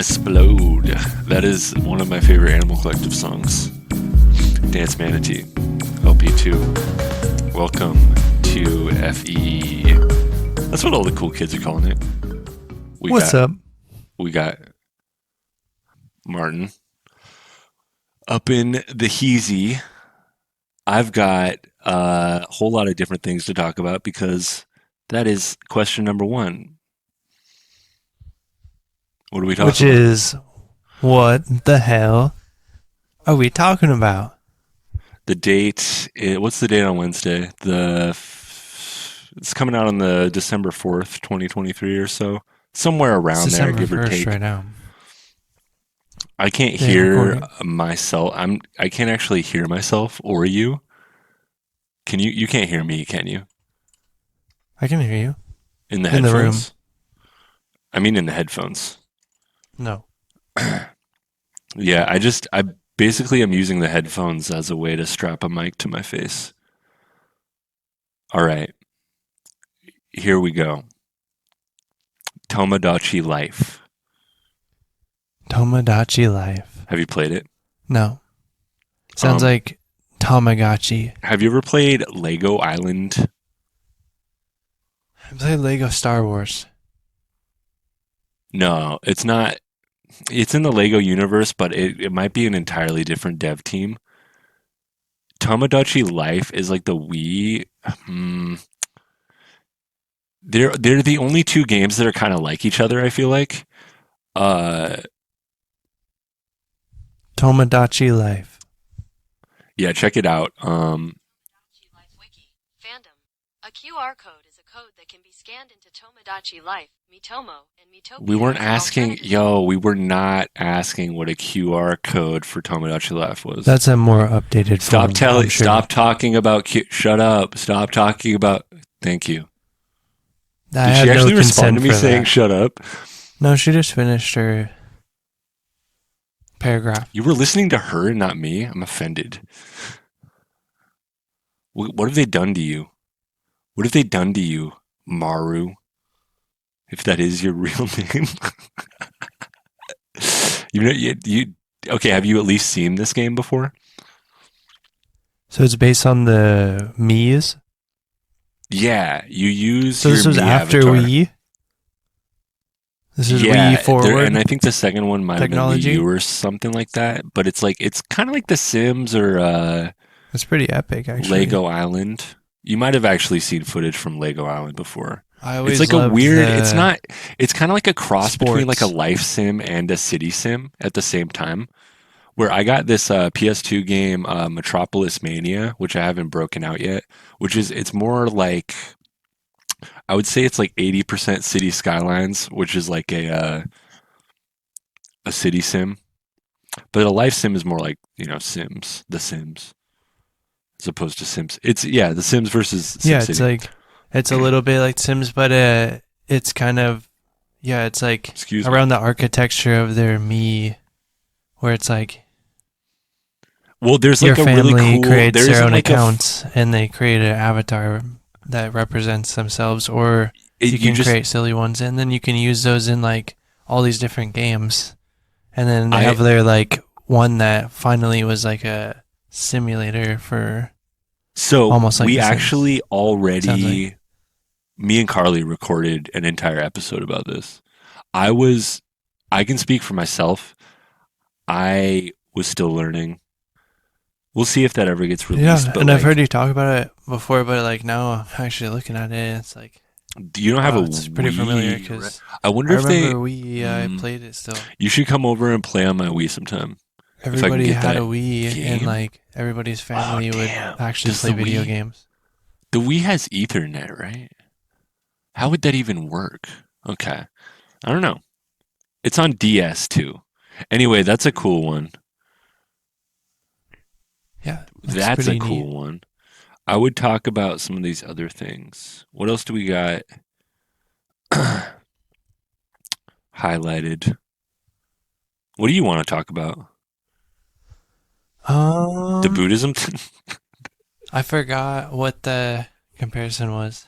Explode. That is one of my favorite Animal Collective songs. Dance Manatee. LP2. Welcome to FE. That's what all the cool kids are calling it. What's up? We got Martin. Up in the Heezy, I've got a whole lot of different things to talk about because that is question number one. What are we talking Which about? is, what the hell are we talking about? The date, what's the date on Wednesday? It's coming out on the December 4th, 2023 or so. Somewhere around there, December give or 1st take. right now. I can't Yeah, hear recording. myself. I can't actually hear myself or you. Can you? You can't hear me, can you? I can hear you. In the In the room. headphones? I mean in the headphones. No. Yeah, I basically am using the headphones as a way to strap a mic to my face. All right. Here we go. Tomodachi Life. Tomodachi Life. Have you played it? No. Sounds like Tamagotchi. Have you ever played Lego Island? I played Lego Star Wars. No, it's not. It's in the Lego universe, but it might be an entirely different dev team. Tomodachi Life is like the Wii. They're the only two games that are kind of like each other, I feel like. Tomodachi Life. Yeah, check it out. Tomodachi Life Wiki. Fandom. A QR code is a code that can be scanned into Tomodachi Life, Mitomo, and Mitopia. We weren't as asking, alternative- we were not asking what a QR code for Tomodachi Life was. That's a more updated form, I'm sure. Stop talking about, shut up, stop talking about, thank you. I Did had she actually no respond consent to me for saying, that. shut up? No, she just finished her paragraph. You were listening to her, not me? I'm offended. What have they done to you? What have they done to you, Maru? If that is your real name. Okay, have you at least seen this game before? So it's based on the Mii's? Yeah, you use So your this was Mii after avatar. Wii? This is Yeah, Wii forward? and I think the second one might have been Wii technology? U or something like that. But it's kind of like The Sims or It's pretty epic, actually. Lego Island. You might have actually seen footage from Lego Island before. I always It's like a loved weird. the It's kind of like a cross between like a sports. life sim and a city sim at the same time. Where I got this PS2 game, Metropolis Mania, which I haven't broken out yet. It's more like, I would say it's like 80% City Skylines, which is like a city sim. But a life sim is more like, Sims, The Sims, as opposed to Sims. The Sims versus Yeah, SimCity. it's like, it's a little bit like Sims, but it's kind of, yeah, it's like Excuse me. around the architecture of their Mii, where it's like Well, there's your like a family really cool. creates There's their own like accounts and they create an avatar that represents themselves, or you can create silly ones, and then you can use those in like all these different games. And then they have their like one that finally was like a simulator for So almost like we The Sims. actually Sounds already, me and Carly recorded an entire episode about this. I can speak for myself. I was still learning. We'll see if that ever gets released. Yeah, But and I've like, heard you talk about it before, but like now I'm actually looking at it, it's like, you don't have wow, a it's pretty Wii, familiar right? because I wonder I if they. remember I played it still. You should come over and play on my Wii sometime. Everybody get had that a Wii, game? and like everybody's family would damn. actually Does play the video Wii- games. The Wii has Ethernet, right? How would that even work? Okay. I don't know. It's on DS too. Anyway, that's a cool one. Yeah, That's a pretty cool neat. one. I would talk about some of these other things. What else do we got highlighted? What do you want to talk about? The Buddhism? I forgot what the comparison was.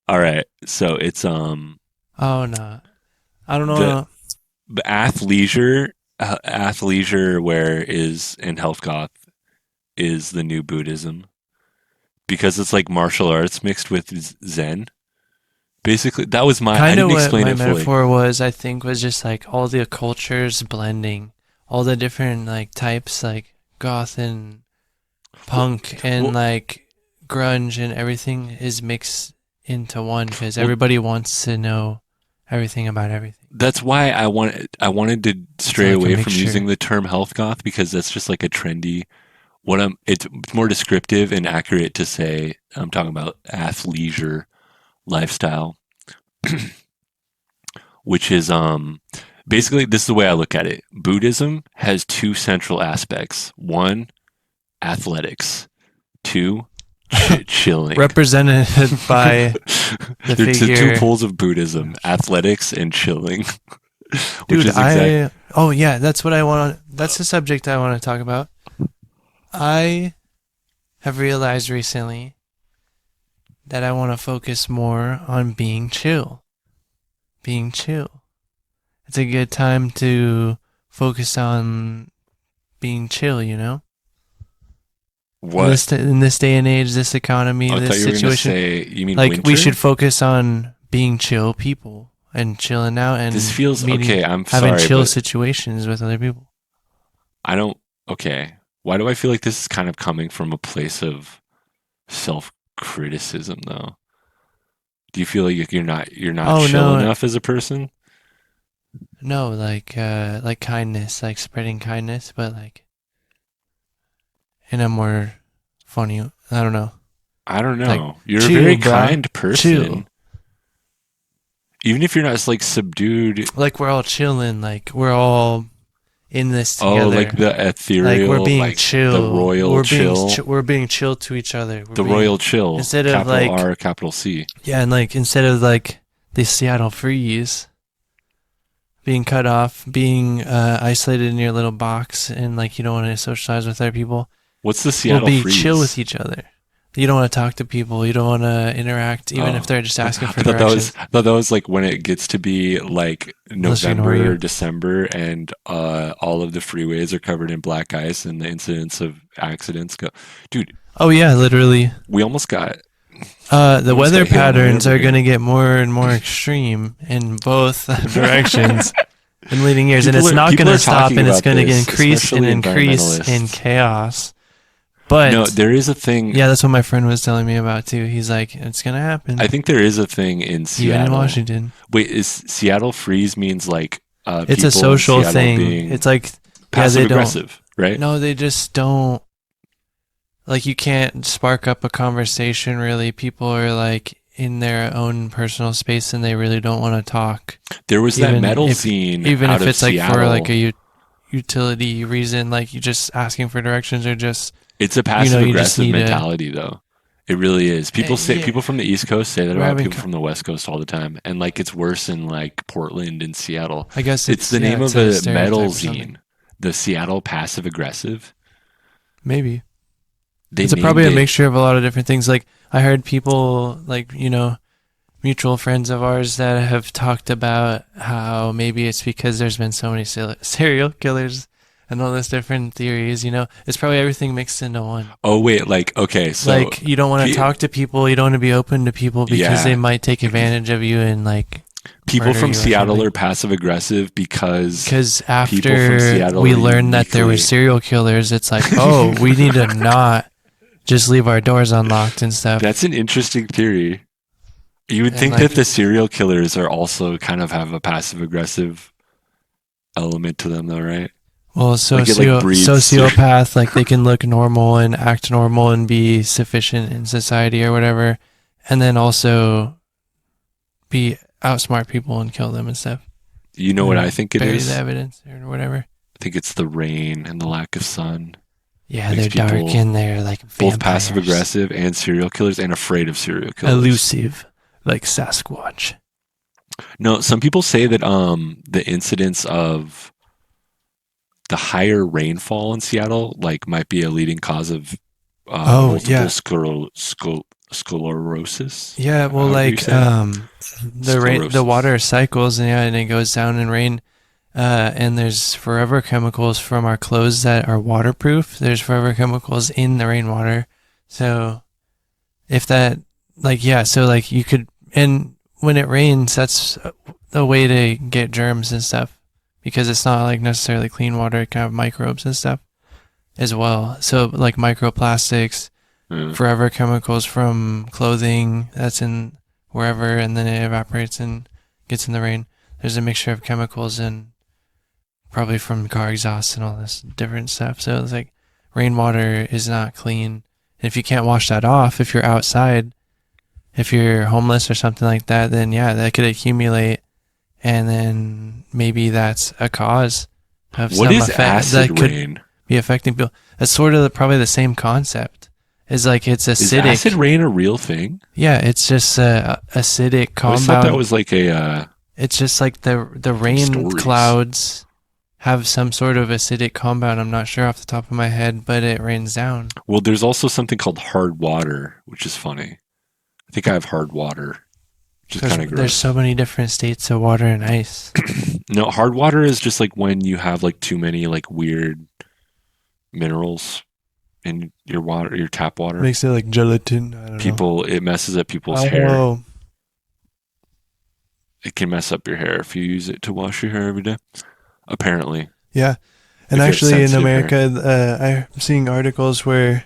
All right. So it's Oh no, I don't The know. athleisure wear is and health goth is the new Buddhism because it's like martial arts mixed with Zen. Basically, that was my. I Kind of didn't what explain my it fully. metaphor was, I think, was just like all the cultures blending, all the different like types, like goth and punk and Well, like grunge and everything is mixed into one because well, everybody wants to know everything about everything. that's why I wanted to It's stray like a away from using mixture. the term health goth because that's just like a trendy. It's more descriptive and accurate to say I'm talking about athleisure lifestyle, which is basically this is the way I look at it. Buddhism has two central aspects. One, athletics. Two, chilling. Represented by the There are two figure. poles of Buddhism: athletics and chilling, which Dude, is exact. oh yeah, that's what I want to, that's the subject I want to talk about. I have realized recently that I want to focus more on being chill. Being chill. It's a good time to focus on being chill, you know? What? In this day and age, this economy, I thought this you were going to situation, say, you mean like we should winter? focus on being chill people and chilling out This and feels meeting, okay. I'm having sorry, chill but situations with other people. I don't. Okay. Why do I feel like this is kind of coming from a place of self criticism, though? Do you feel like you're not Oh chill no, enough as a person? no, like kindness, like spreading kindness, but like in a more funny, I don't know, I don't like know. You're a chill, very brah, kind chill. person, even if you're not like subdued. Like we're all chilling, like we're all in this Oh, like together. the Like we're ethereal, being like the chill. royal chill, We're being chill to each other. We're the being royal chill, instead of capital like R, capital C. yeah, and like instead of like the Seattle freeze, being cut off, being isolated in your little box, and like you don't want to socialize with other people. What's the We'll Seattle be chill with freeze? each other. You don't want to talk to people. You don't want to interact, even if Oh, they're just asking I for thought that was directions. I thought that was like when it gets to be like Unless they ignore November or you. December, and all of the freeways are covered in black ice, and the incidents of accidents go. Dude, Oh yeah, literally. we almost got The weather hit on the head patterns over are going here. to get more and more extreme in both directions in leading years, and People it's are not people going to are stop, talking and it's about going to this, increase and especially increase in environmentalists. chaos. No, But there is a thing. yeah, that's what my friend was telling me about too. He's like, it's going to I happen, think there is a thing in even in Seattle. Washington. Wait, is Seattle freeze means like It's a people in social Seattle thing. being It's like, yeah, passive they don't. aggressive, right? No, they just don't. Like, you can't spark up a conversation really. People are like in their own personal space and they really don't want to talk. There was that Even metal if zine even out if of it's like for like Seattle. a utility reason, like you just asking for directions or just It's a passive you just aggressive need a mentality, though. It really is. People yeah. from the East Coast say that We're about having people from the West Coast all the time, and like it's worse in like Portland and Seattle. I guess It's the name it's of a a metal stereotype or something. zine, the Seattle Passive Aggressive. Maybe. They It's named probably a it. mixture of a lot of different things. Like I heard people like, mutual friends of ours that have talked about how maybe it's because there's been so many serial killers and all those different theories. It's probably everything mixed into one. Oh wait, like okay, so Like you don't want to pe- talk to people, you don't want to be open to people because they yeah, might take advantage of you and like people murder from you or Seattle something. are passive aggressive because Because people from after Seattle we are learned that there were uniquely. serial killers, it's like, oh, we need to not just leave our doors unlocked and stuff. That's an interesting theory. You would And think that like, the serial killers are also kind of have a passive aggressive element to them, though, right? well, Like it like breeds. sociopath, like they can look normal and act normal and be sufficient in society or whatever, and then also be outsmart people and kill them and stuff. You know And what I then think it bury the is? evidence or whatever. I think it's the rain and the lack of sun Yeah, makes they're dark people and they're like both passive vampires. aggressive and serial killers and afraid of serial killers. Elusive, like Sasquatch. No, some people say that the incidence of the higher rainfall in Seattle like might be a leading cause of Oh, multiple yeah. sclerosis. Yeah, well, like the water cycles, and it goes down in rain. And there's forever chemicals from our clothes that are waterproof. There's forever chemicals in the rainwater. So if that, like, yeah, so like you could, and when it rains, that's a way to get germs and stuff because it's not like necessarily clean water. It can have microbes and stuff as well. So like microplastics, forever chemicals from clothing that's in wherever, and then it evaporates and gets in the rain. There's a mixture of chemicals and probably from car exhaust and all this different stuff. So it's like rainwater is not clean. And if you can't wash that off, if you're outside, if you're homeless or something like that, then yeah, that could accumulate. And then maybe that's a cause of what some is effect acid that could rain? Be affecting people. That's sort of probably the same concept. It's like it's acidic. Is acid rain a real thing? Yeah, it's just a acidic compound. I thought that was like a. It's just like the rain clouds have some sort of acidic compound. I'm not sure off the top of my head, but it rains down. Well, there's also something called hard water, which is funny. I think I have hard water, which is kind of gross. There's so many different states of water and ice. No, hard water is just like when you have like too many like weird minerals in your water, your tap water. Makes it like gelatin. I don't know. It messes up people's hair. It can mess up your hair if you use it to wash your hair every day. Apparently. Yeah. And actually in America, I'm seeing articles where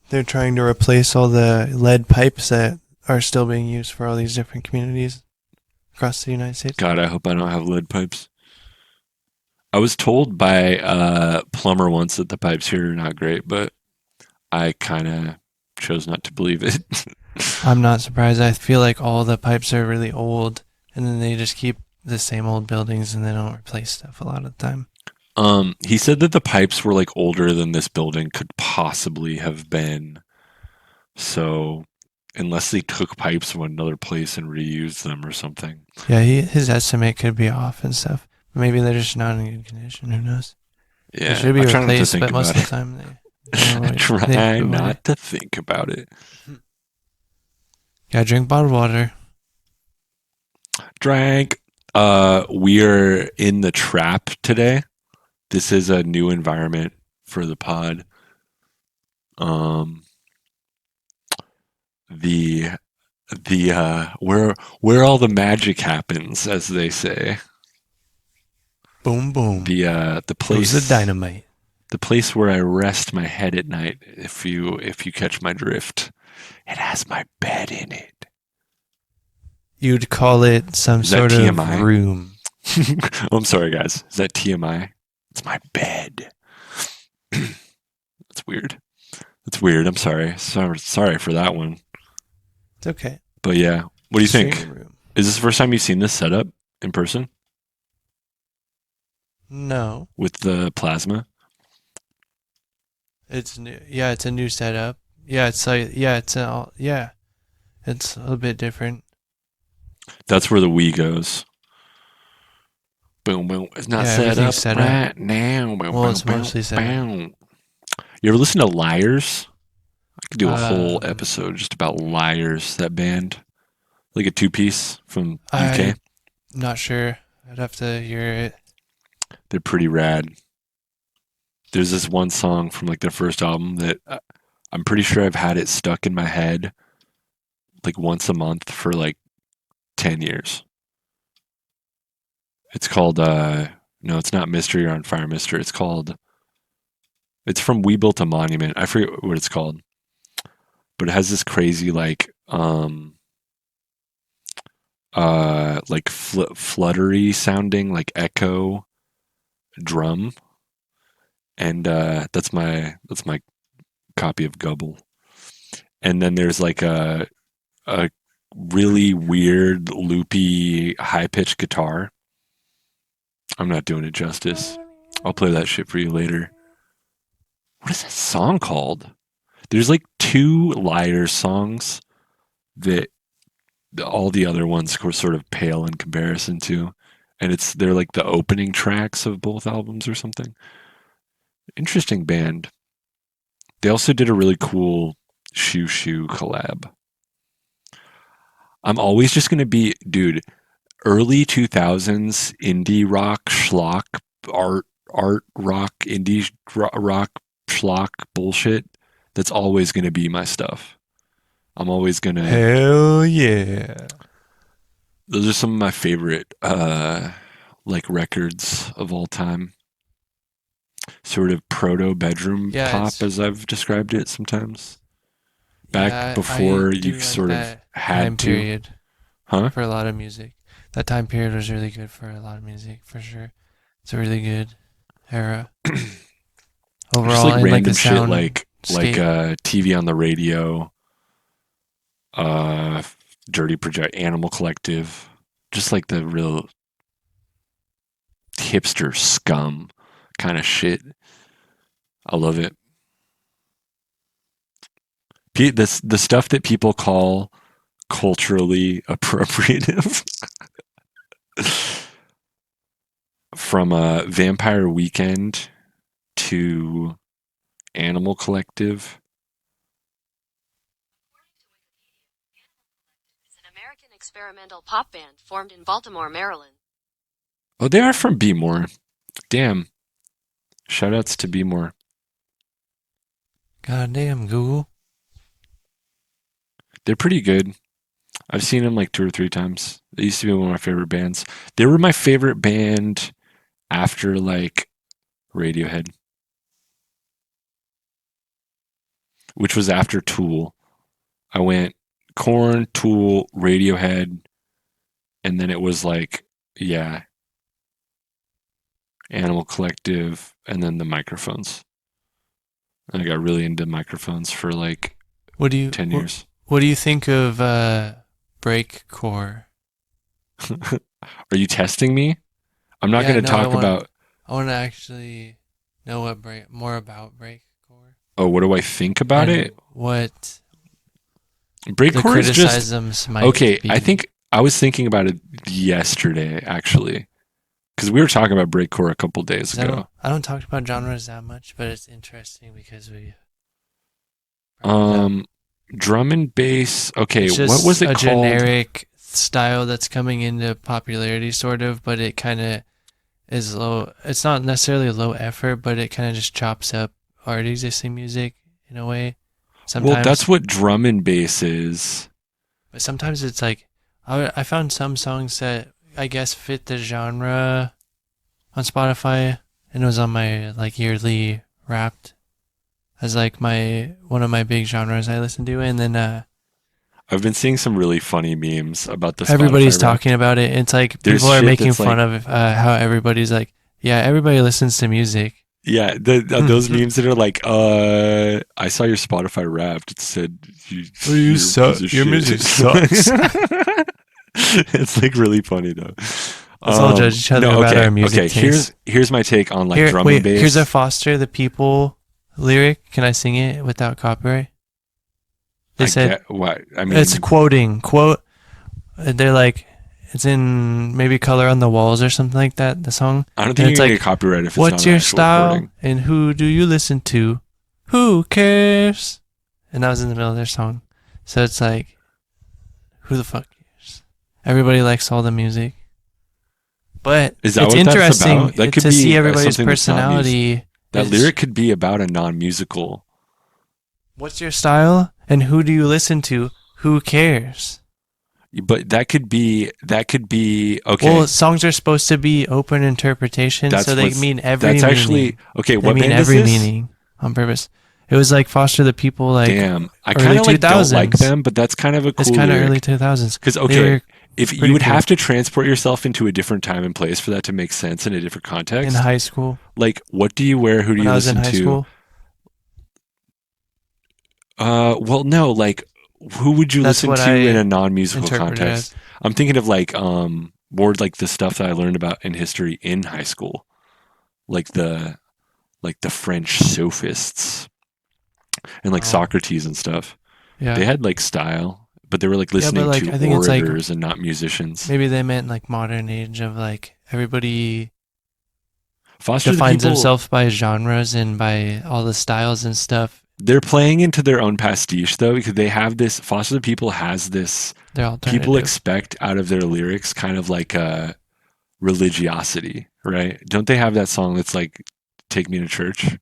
they're trying to replace all the lead pipes that are still being used for all these different communities across the United States. God, I hope I don't have lead pipes. I was told by a plumber once that the pipes here are not great, but I kind of chose not to believe it. I'm not surprised. I feel like all the pipes are really old, and then they just keep the same old buildings and they don't replace stuff a lot of the time. He said that the pipes were like older than this building could possibly have been. So unless they took pipes from another place and reused them or something. Yeah, his estimate could be off and stuff. Maybe they're just not in good condition. Who knows? Yeah, they should be replaced, but most of the time they try not to think about it. Yeah, drink bottled water. Drank. We're in the trap today. This is a new environment for the pod. Where all the magic happens, as they say. Boom boom. The place. Goes the dynamite. The place where I rest my head at night. If you catch my drift, it has my bed in it. You'd call it some sort of room. Oh, I'm sorry, guys. Is that TMI? It's my bed. That's weird. That's weird. I'm sorry. Sorry for that one. It's okay. But yeah, what do you think? Is this the first time you've seen this setup in person? No. With the plasma? It's new. Yeah, it's a new setup. Yeah, it's like it's a little bit different. That's where the Wii goes. Boom, boom. It's not set up right now. Boom, well, it's mostly set up. You ever listen to Liars? I could do a whole episode just about Liars, that band. Like a two-piece from UK. I'm not sure. I'd have to hear it. They're pretty rad. There's this one song from like their first album that I'm pretty sure I've had it stuck in my head like once a month for like 10 years. It's called, no, it's not Mystery on Fire Mister. It's from We Built a Monument. I forget what it's called. But it has this crazy fluttery sounding like echo drum. And that's my copy of Gubble. And then there's like a really weird loopy high-pitched guitar. I'm not doing it justice. I'll play that shit for you later. What is that song called? There's like 2 Liars songs that all the other ones were sort of pale in comparison to. And they're like the opening tracks of both albums or something. Interesting band. They also did a really cool Shoo Shoo collab I'm always just gonna be, dude, early 2000s indie rock, schlock, art rock, rock, schlock bullshit. That's always gonna be my stuff. I'm always gonna. Hell yeah. Those are some of my favorite like records of all time. Sort of proto bedroom pop, as I've described it sometimes. Back before you sort of had time to. Period Huh? For a lot of music. That time period was really good for a lot of music, for sure. It's a really good era. Overall, just like and random like the shit, sound like TV on the radio, Dirty Project, Animal Collective, just like the real hipster scum kind of shit. I love it. The stuff that people call culturally appropriative, from Vampire Weekend to Animal Collective. It's an American experimental pop band formed in Baltimore, Maryland. Oh, they are from B-More. Damn. Shoutouts to B-More. Goddamn, Google. They're pretty good. I've seen them like 2 or 3 times. They used to be one of my favorite bands. They were my favorite band after like Radiohead, which was after Tool. I went Korn, Tool, Radiohead, and then it was like, yeah, Animal Collective, and then the Microphones. And I got really into Microphones for like 10 years. What do you think of breakcore? Are you testing me? I'm not going to talk about. I want to actually know more about breakcore. Oh, what do I think about it? What breakcore is just okay. Be. I think I was thinking about it yesterday, actually, because we were talking about breakcore a couple days ago. I don't talk about genres that much, but it's interesting because we. Drum and bass. Okay, it's just what was it called? A generic style that's coming into popularity, sort of, but it kind of is low. It's not necessarily low effort, but it kind of just chops up already existing music in a way. Sometimes, well, that's what drum and bass is. But sometimes it's like I found some songs that I guess fit the genre on Spotify, and it was on my like yearly Wrapped as like one of my big genres I listen to, and then I've been seeing some really funny memes about this. Everybody's talking about it. It's like people are making fun of how everybody's like, yeah, everybody listens to music. Yeah, those memes that are like, I saw your Spotify Wrapped. It said, you suck. Your music sucks. It's like really funny though. Let's all judge each other about our music taste. Here's my take on like drum and bass. Here's a Foster the People lyric. Can I sing it without copyright? They said, what? I mean, it's quote. They're like, it's in maybe Color on the Walls or something like that, the song. I don't think you can get copyright if it's not what's your style recording. And who do you listen to? Who cares? And that was in the middle of their song. So it's like, who the fuck cares? Everybody likes all the music. But it's interesting to see everybody's personality. That lyric could be about a non-musical. What's your style? And who do you listen to? Who cares? But that could be okay. Well, songs are supposed to be open interpretation, so they mean every meaning. That's actually okay. What band is this? They mean every meaning on purpose. It was like Foster the People, like damn. I kind of like don't like them, but that's kind of a cool. It's kind of early 2000s. Because if you would have to transport yourself into a different time and place for that to make sense in a different context. In high school, like what do you wear? Who do you listen to? When I was in high school. Well, no, like, who would you listen to in a non-musical context? I'm thinking of like, more like the stuff that I learned about in history in high school, like the French sophists and like Socrates and stuff. Yeah, they had like style, but they were like listening to orators and not musicians. Maybe they meant like modern age of like everybody defines themselves by genres and by all the styles and stuff. They're playing into their own pastiche though, because they have this. Foster the People has this. People expect out of their lyrics kind of like a religiosity, right? Don't they have that song that's like "Take Me to Church"?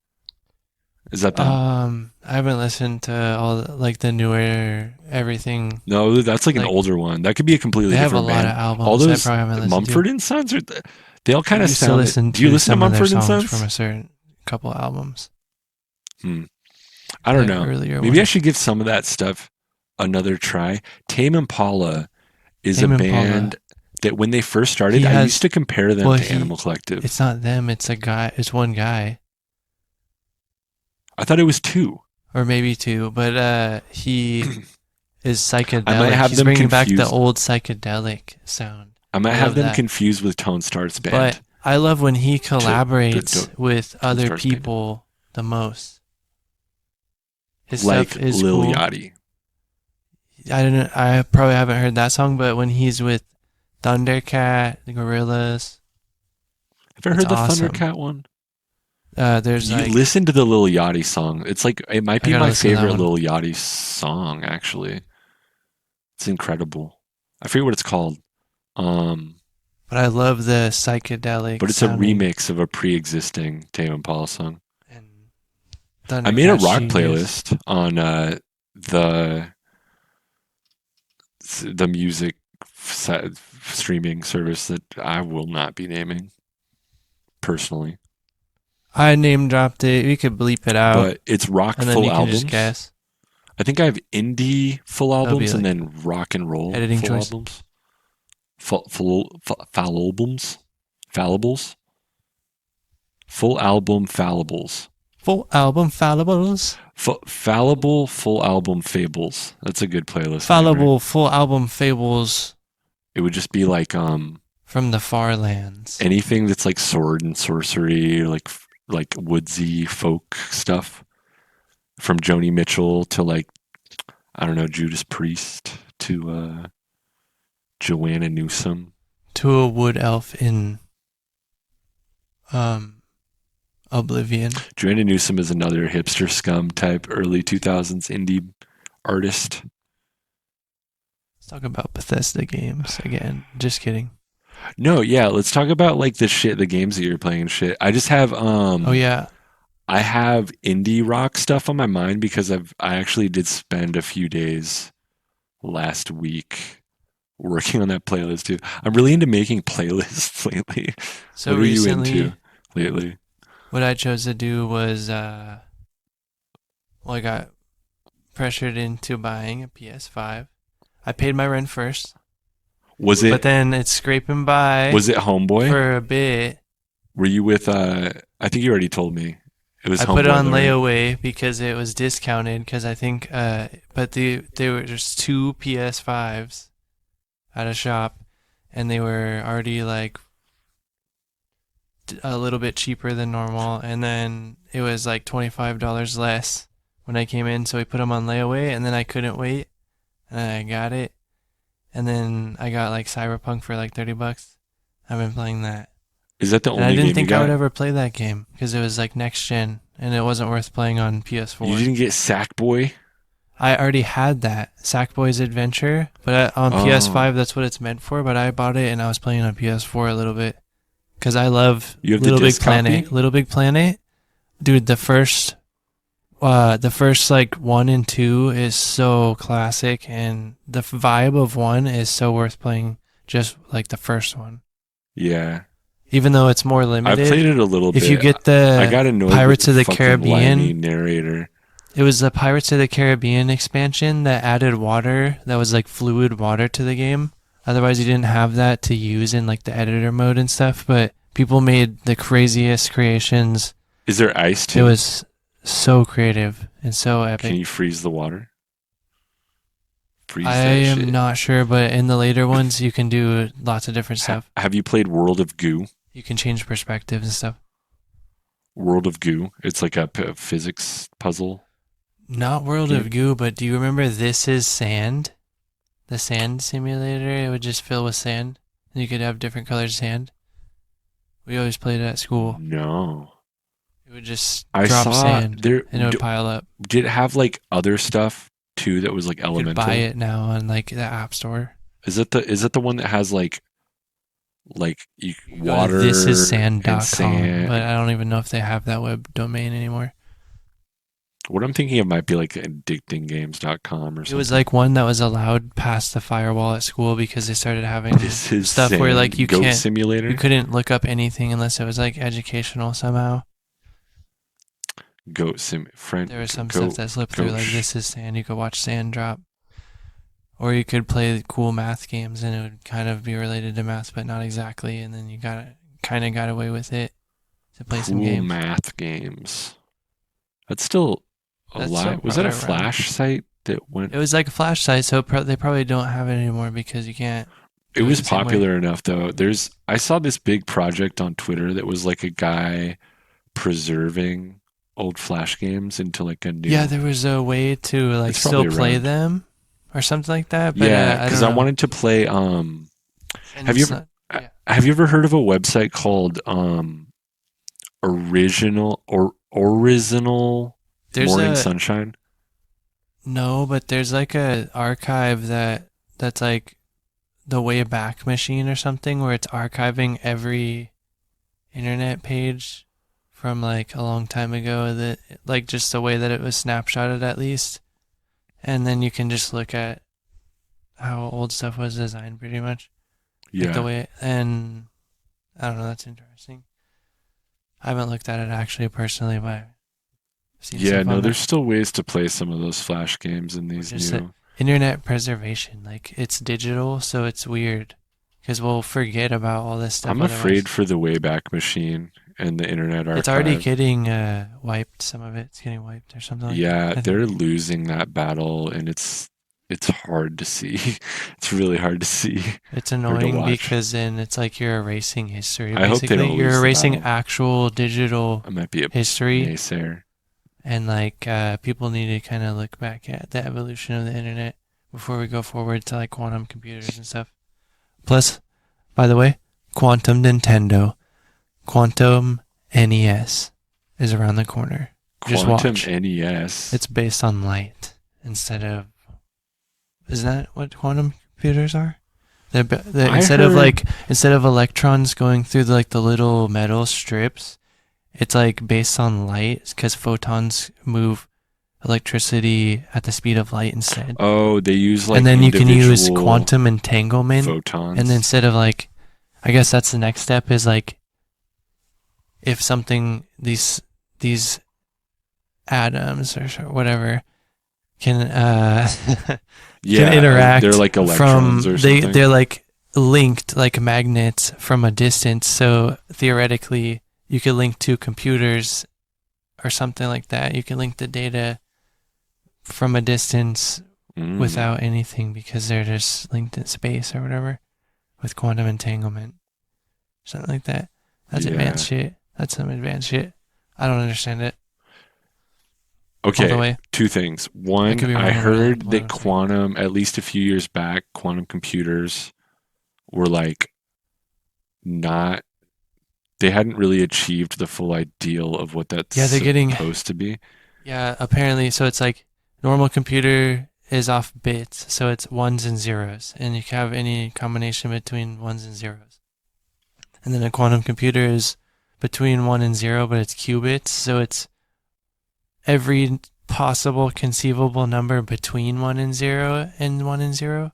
Is that them? I haven't listened to all like the newer everything. No, that's like an older one. That could be a completely different band. They have a lot of albums. All those I probably haven't Mumford and Sons, they all kind of sound. Do you listen to Mumford and Sons? From a certain couple albums. I don't know. Maybe I should give some of that stuff another try. Tame Impala is a band that when they first started, I used to compare them to Animal Collective. It's not them. It's a guy. It's one guy. I thought it was two. Or maybe two, but he is psychedelic. I might have He's them bringing confused. back the old psychedelic sound. I might have them confused with Tone Start's band. But I love when he collaborates with other people the most. His like stuff is Lil cool. Yachty. I probably haven't heard that song, but when he's with Thundercat, the Gorillaz. Have you heard the Thundercat one? There's listen to the Lil Yachty song. It's like it might be my favorite Lil Yachty song. Actually, it's incredible. I forget what it's called. But I love the psychedelic. But it's a remix of a pre-existing Tame Impala song. I made a rock playlist on the music streaming service that I will not be naming personally. I name dropped it. We could bleep it out. But it's rock full albums. Just guess. I think I have indie full albums and then rock and roll full albums. Fallables. Full album fallables. Full album fallables. Fallible full album fables. That's a good playlist. Fallible full album fables. It would just be like from the far lands. Anything that's like sword and sorcery, like woodsy folk stuff. From Joni Mitchell to like I don't know, Judas Priest to Joanna Newsom. To a wood elf in Oblivion. Joanna Newsom is another hipster scum type early 2000s indie artist. Let's talk about Bethesda games again. Just kidding. No, yeah, let's talk about like the games that you're playing and shit. I just have I have indie rock stuff on my mind because I actually did spend a few days last week working on that playlist too. I'm really into making playlists lately. So what are you into lately? What I chose to do was, I got pressured into buying a PS5. I paid my rent first. Was it? But then it's scraping by. Was it Homeboy? For a bit. Were you with, I think you already told me. It was I Homeboy. put it on layaway because it was discounted because I think, but there were just 2 PS5s at a shop and they were already like a little bit cheaper than normal, and then it was like $25 less when I came in, so we put them on layaway, and then I couldn't wait, and I got it, and then I got like Cyberpunk for like $30. I've been playing that. Is that the only game you got? I didn't think I would ever play that game because it was like next gen, and it wasn't worth playing on PS4. You didn't get Sackboy? I already had that, Sackboy's Adventure, but on PS5 that's what it's meant for, but I bought it and I was playing on PS4 a little bit. Because I love Little Big Planet. Copy? Little Big Planet, dude. The first like 1 and 2 is so classic, and the vibe of 1 is so worth playing. Just like the first one. Yeah. Even though it's more limited. I played it a little bit. If you get the I got annoyed Pirates with of the Caribbean narrator. It was the Pirates of the Caribbean expansion that added water. That was like fluid water to the game. Otherwise, you didn't have that to use in like the editor mode and stuff, but people made the craziest creations. Is there ice too? It was so creative and so epic. Can you freeze the water? I am not sure, but in the later ones, you can do lots of different stuff. Have you played World of Goo? You can change perspectives and stuff. World of Goo. It's like a physics puzzle. Not World of Goo, but do you remember This Is Sand? The sand simulator, it would just fill with sand. And you could have different colors of sand. We always played it at school. No. It would just I drop saw sand there. and it would pile up. Did it have like other stuff too that was like You elemental? could buy it now on like the App Store. Is it the one that has like water thisissand.com, and sand? but I don't even know if they have that web domain anymore. What I'm thinking of might be like addictinggames.com or something. It was like one that was allowed past the firewall at school because they started having stuff where like you Goat Simulator? You couldn't look up anything unless it was like educational somehow. Goat sim friend. There was some stuff that slipped through like this is sand. You could watch sand drop. Or you could play cool math games and it would kind of be related to math but not exactly, and then you kind of got away with it to play some games. Cool math games. That's still a lot. Was that a Flash site that went? It was like a Flash site, so they probably don't have it anymore because you can't. It was popular enough though. I saw this big project on Twitter that was like a guy preserving old Flash games into like a new. Yeah, there was a way to like still play them or something like that. But, yeah, because I wanted to play. Have you ever heard of a website called Original Morning Sunshine? No, but there's like a archive that's like the Wayback Machine or something where it's archiving every internet page from like a long time ago, that like just the way that it was snapshotted at least, and then you can just look at how old stuff was designed pretty much. Yeah. Like the way, and I don't know, that's interesting. I haven't looked at it actually personally, but I've seen yeah, no, there's still ways to play some of those Flash games in these new internet preservation. Like it's digital, so it's weird because we'll forget about all this stuff. I'm afraid for the Wayback Machine and the Internet Archive. It's already getting wiped. Some of it's getting wiped or something. Yeah, they're losing that battle, and it's hard to see. It's really hard to see. It's annoying because then it's like you're erasing history. I hope they don't you're lose erasing actual digital I might be a history. Naysayer. And like people need to kind of look back at the evolution of the internet before we go forward to like quantum computers and stuff. Plus, by the way, Quantum Nintendo, Quantum NES is around the corner. Just Quantum watch. NES. It's based on light instead of. Is that what quantum computers are? Instead of electrons going through the little metal strips, it's like based on light because photons move electricity at the speed of light instead. Oh, they use like. And then you can use quantum entanglement photons. And then instead of like, I guess that's the next step is like, if something these atoms or whatever can can interact. They're like electrons or something. They're like linked like magnets from a distance. So theoretically, you could link two computers or something like that. You can link the data from a distance without anything because they're just linked in space or whatever with quantum entanglement. Something like that. That's advanced shit. That's some advanced shit. I don't understand it. Okay, two things. One, I heard that quantum, at least a few years back, quantum computers were like not, they hadn't really achieved the full ideal of what that's supposed to be. Yeah, apparently. So it's like normal computer is off bits, so it's ones and zeros, and you can have any combination between ones and zeros. And then a quantum computer is between 1 and 0, but it's qubits, so it's every possible conceivable number between 1 and 0 and 1 and 0.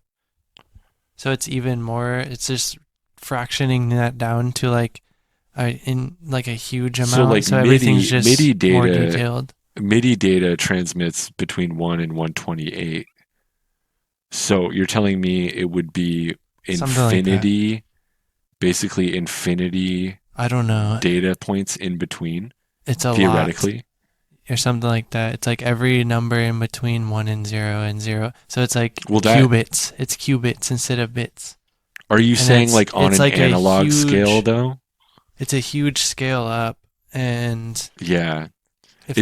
So it's even more, it's just fractioning that down to like a huge amount. So everything's just MIDI data, more detailed. MIDI data transmits between 1 and 128. So you're telling me it would be infinity, like basically infinity. I don't know. Data points in between. It's a theoretically. Lot. Or something like that. It's like every number in between 1 and 0 and 0. So it's like qubits. It's qubits instead of bits. Are you saying like on an like analog scale though? It's a huge scale up, and yeah. If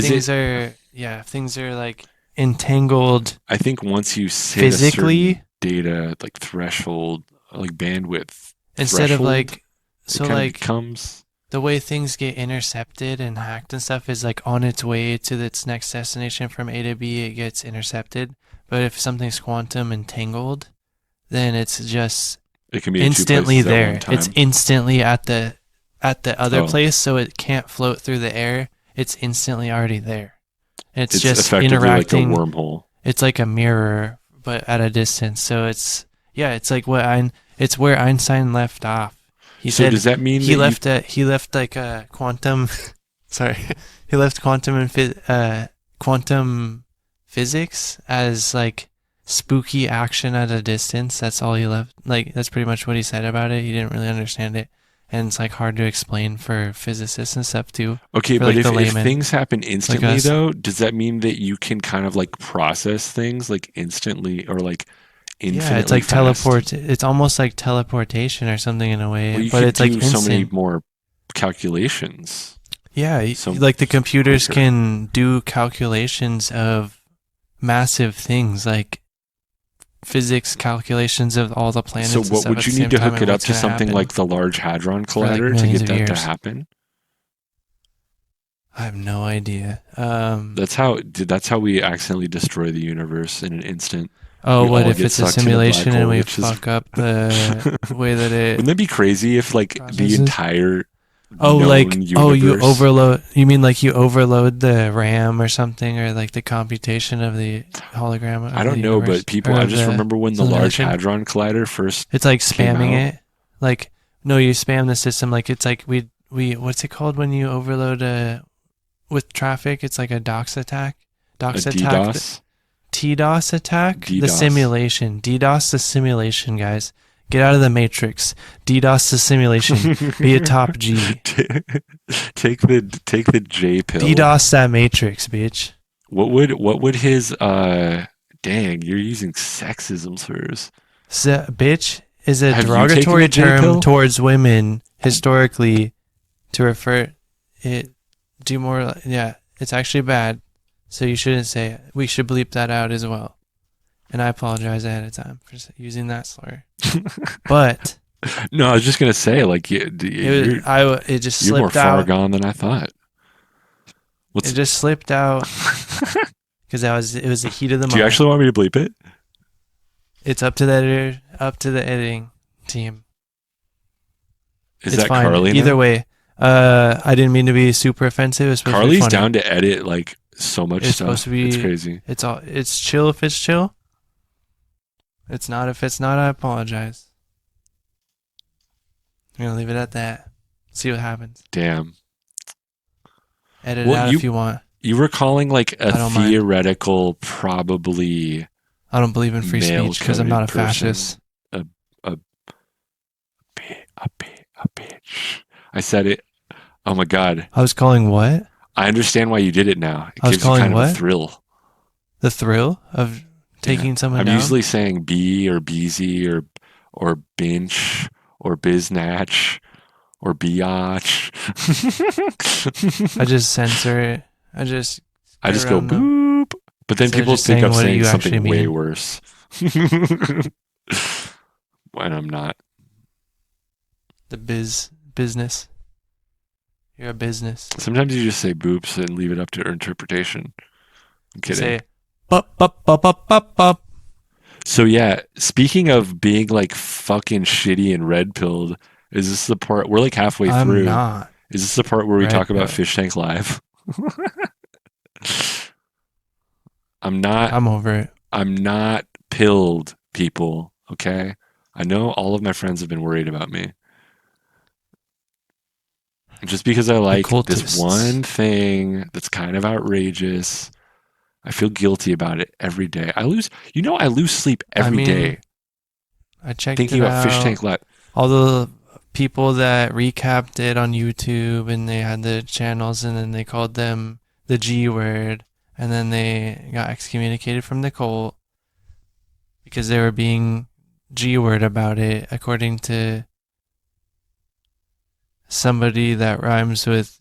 things are like entangled, I think once you hit physically a data like threshold, like bandwidth, instead of like, so like becomes the way things get intercepted and hacked and stuff is like on its way to its next destination from A to B, it gets intercepted. But if something's quantum entangled, then it's just It can be instantly in 2 places there. at one time. It's instantly at the other place, so it can't float through the air. It's instantly already there. It's just effectively interacting. like a wormhole. It's like a mirror, but at a distance. So it's like it's where Einstein left off. He said, does that mean he left like a quantum? Sorry, he left quantum physics as like spooky action at a distance. That's all he left. Like that's pretty much what he said about it. He didn't really understand it, and it's like hard to explain for physicists and stuff too. Okay, for, but like, if things happen instantly like though, does that mean that you can kind of like process things like instantly or like infinitely? Yeah, it's like fast? It's almost like teleportation or something in a way, Well, but it's like instant. so many more calculations. Yeah, So like the computers quicker. can do calculations of massive things, like physics calculations of all the planets. So and what stuff would at you the need same to time hook and it up what's to gonna something happen like the Large Hadron for, like, Collider to millions get of that to years. happen? I have no idea. That's how we accidentally destroy the universe in an instant. Oh, We what all if get it's a sucked in a black simulation and hole, we which is- fuck up the way that it? Wouldn't that be crazy if like the processes? entire Oh, known like universe, you overload. You mean like you overload the RAM or something, or like the computation of the hologram? Of I don't the know, universe, but people. or I of just remember when the Large simulation? Hadron Collider first. It's like came spamming out. it. Like no, you spam the system. Like it's like we what's it called when you overload with traffic? It's like a DOS attack. A DOS attack. DDoS. TDOS attack. The DDoS. simulation. DDoS the simulation, guys. Get out of the matrix. DDoS the simulation. Be a top G. Take the J pill. DDoS that matrix, bitch. What would his dang, you're using sexism slurs. Bitch is a Have you derogatory taken the J pill? term towards women historically to refer it do more. Yeah, it's actually bad, so you shouldn't say it. We should bleep that out as well. And I apologize ahead of time for using that slur. But No, I was just gonna say, like, it just you're more slipped far out. gone than I thought. It just slipped out because it was the heat of the moment. Do you actually want me to bleep it? It's up to the editing team. Is It's that fine. Carly? Either now? way, I didn't mean to be super offensive. It's supposed Carly's to be funny. down to edit like so much It's stuff. supposed to be. It's crazy. It's chill if it's chill. It's not if it's not. I apologize. I'm gonna leave it at that. See what happens. Damn. Edit it out if you want. You were calling like I a don't mind. theoretical, probably I don't believe in free speech because I'm not a male-coded fascist. a bitch. I said it. Oh my god. I was calling what? I understand why you did it now. It I was gives you calling kind of a what? thrill. The thrill of taking someone I'm down. usually saying B or BZ or bench or biznatch or biatch. I just censor it. I just go around them. boop. But then Instead of people just think saying I'm what saying you something actually way mean. worse. When I'm not. The business. You're a business. Sometimes you just say boops and leave it up to interpretation. I'm kidding. Say bup bup bup bup bup bup. So yeah, speaking of being like fucking shitty and red pilled, is this the part we're like halfway I'm through? not. Is this the part where we talk about red-pilled. Fish Tank Live? I'm not I'm over it. I'm not pilled, people, okay? I know all of my friends have been worried about me. Just because I like this cultists. one thing that's kind of outrageous, I feel guilty about it every day. I lose sleep every day I checked thinking it about out. Fish Tank Live. All the people that recapped it on YouTube and they had the channels and then they called them the G word and then they got excommunicated from the cult because they were being G word about it according to somebody that rhymes with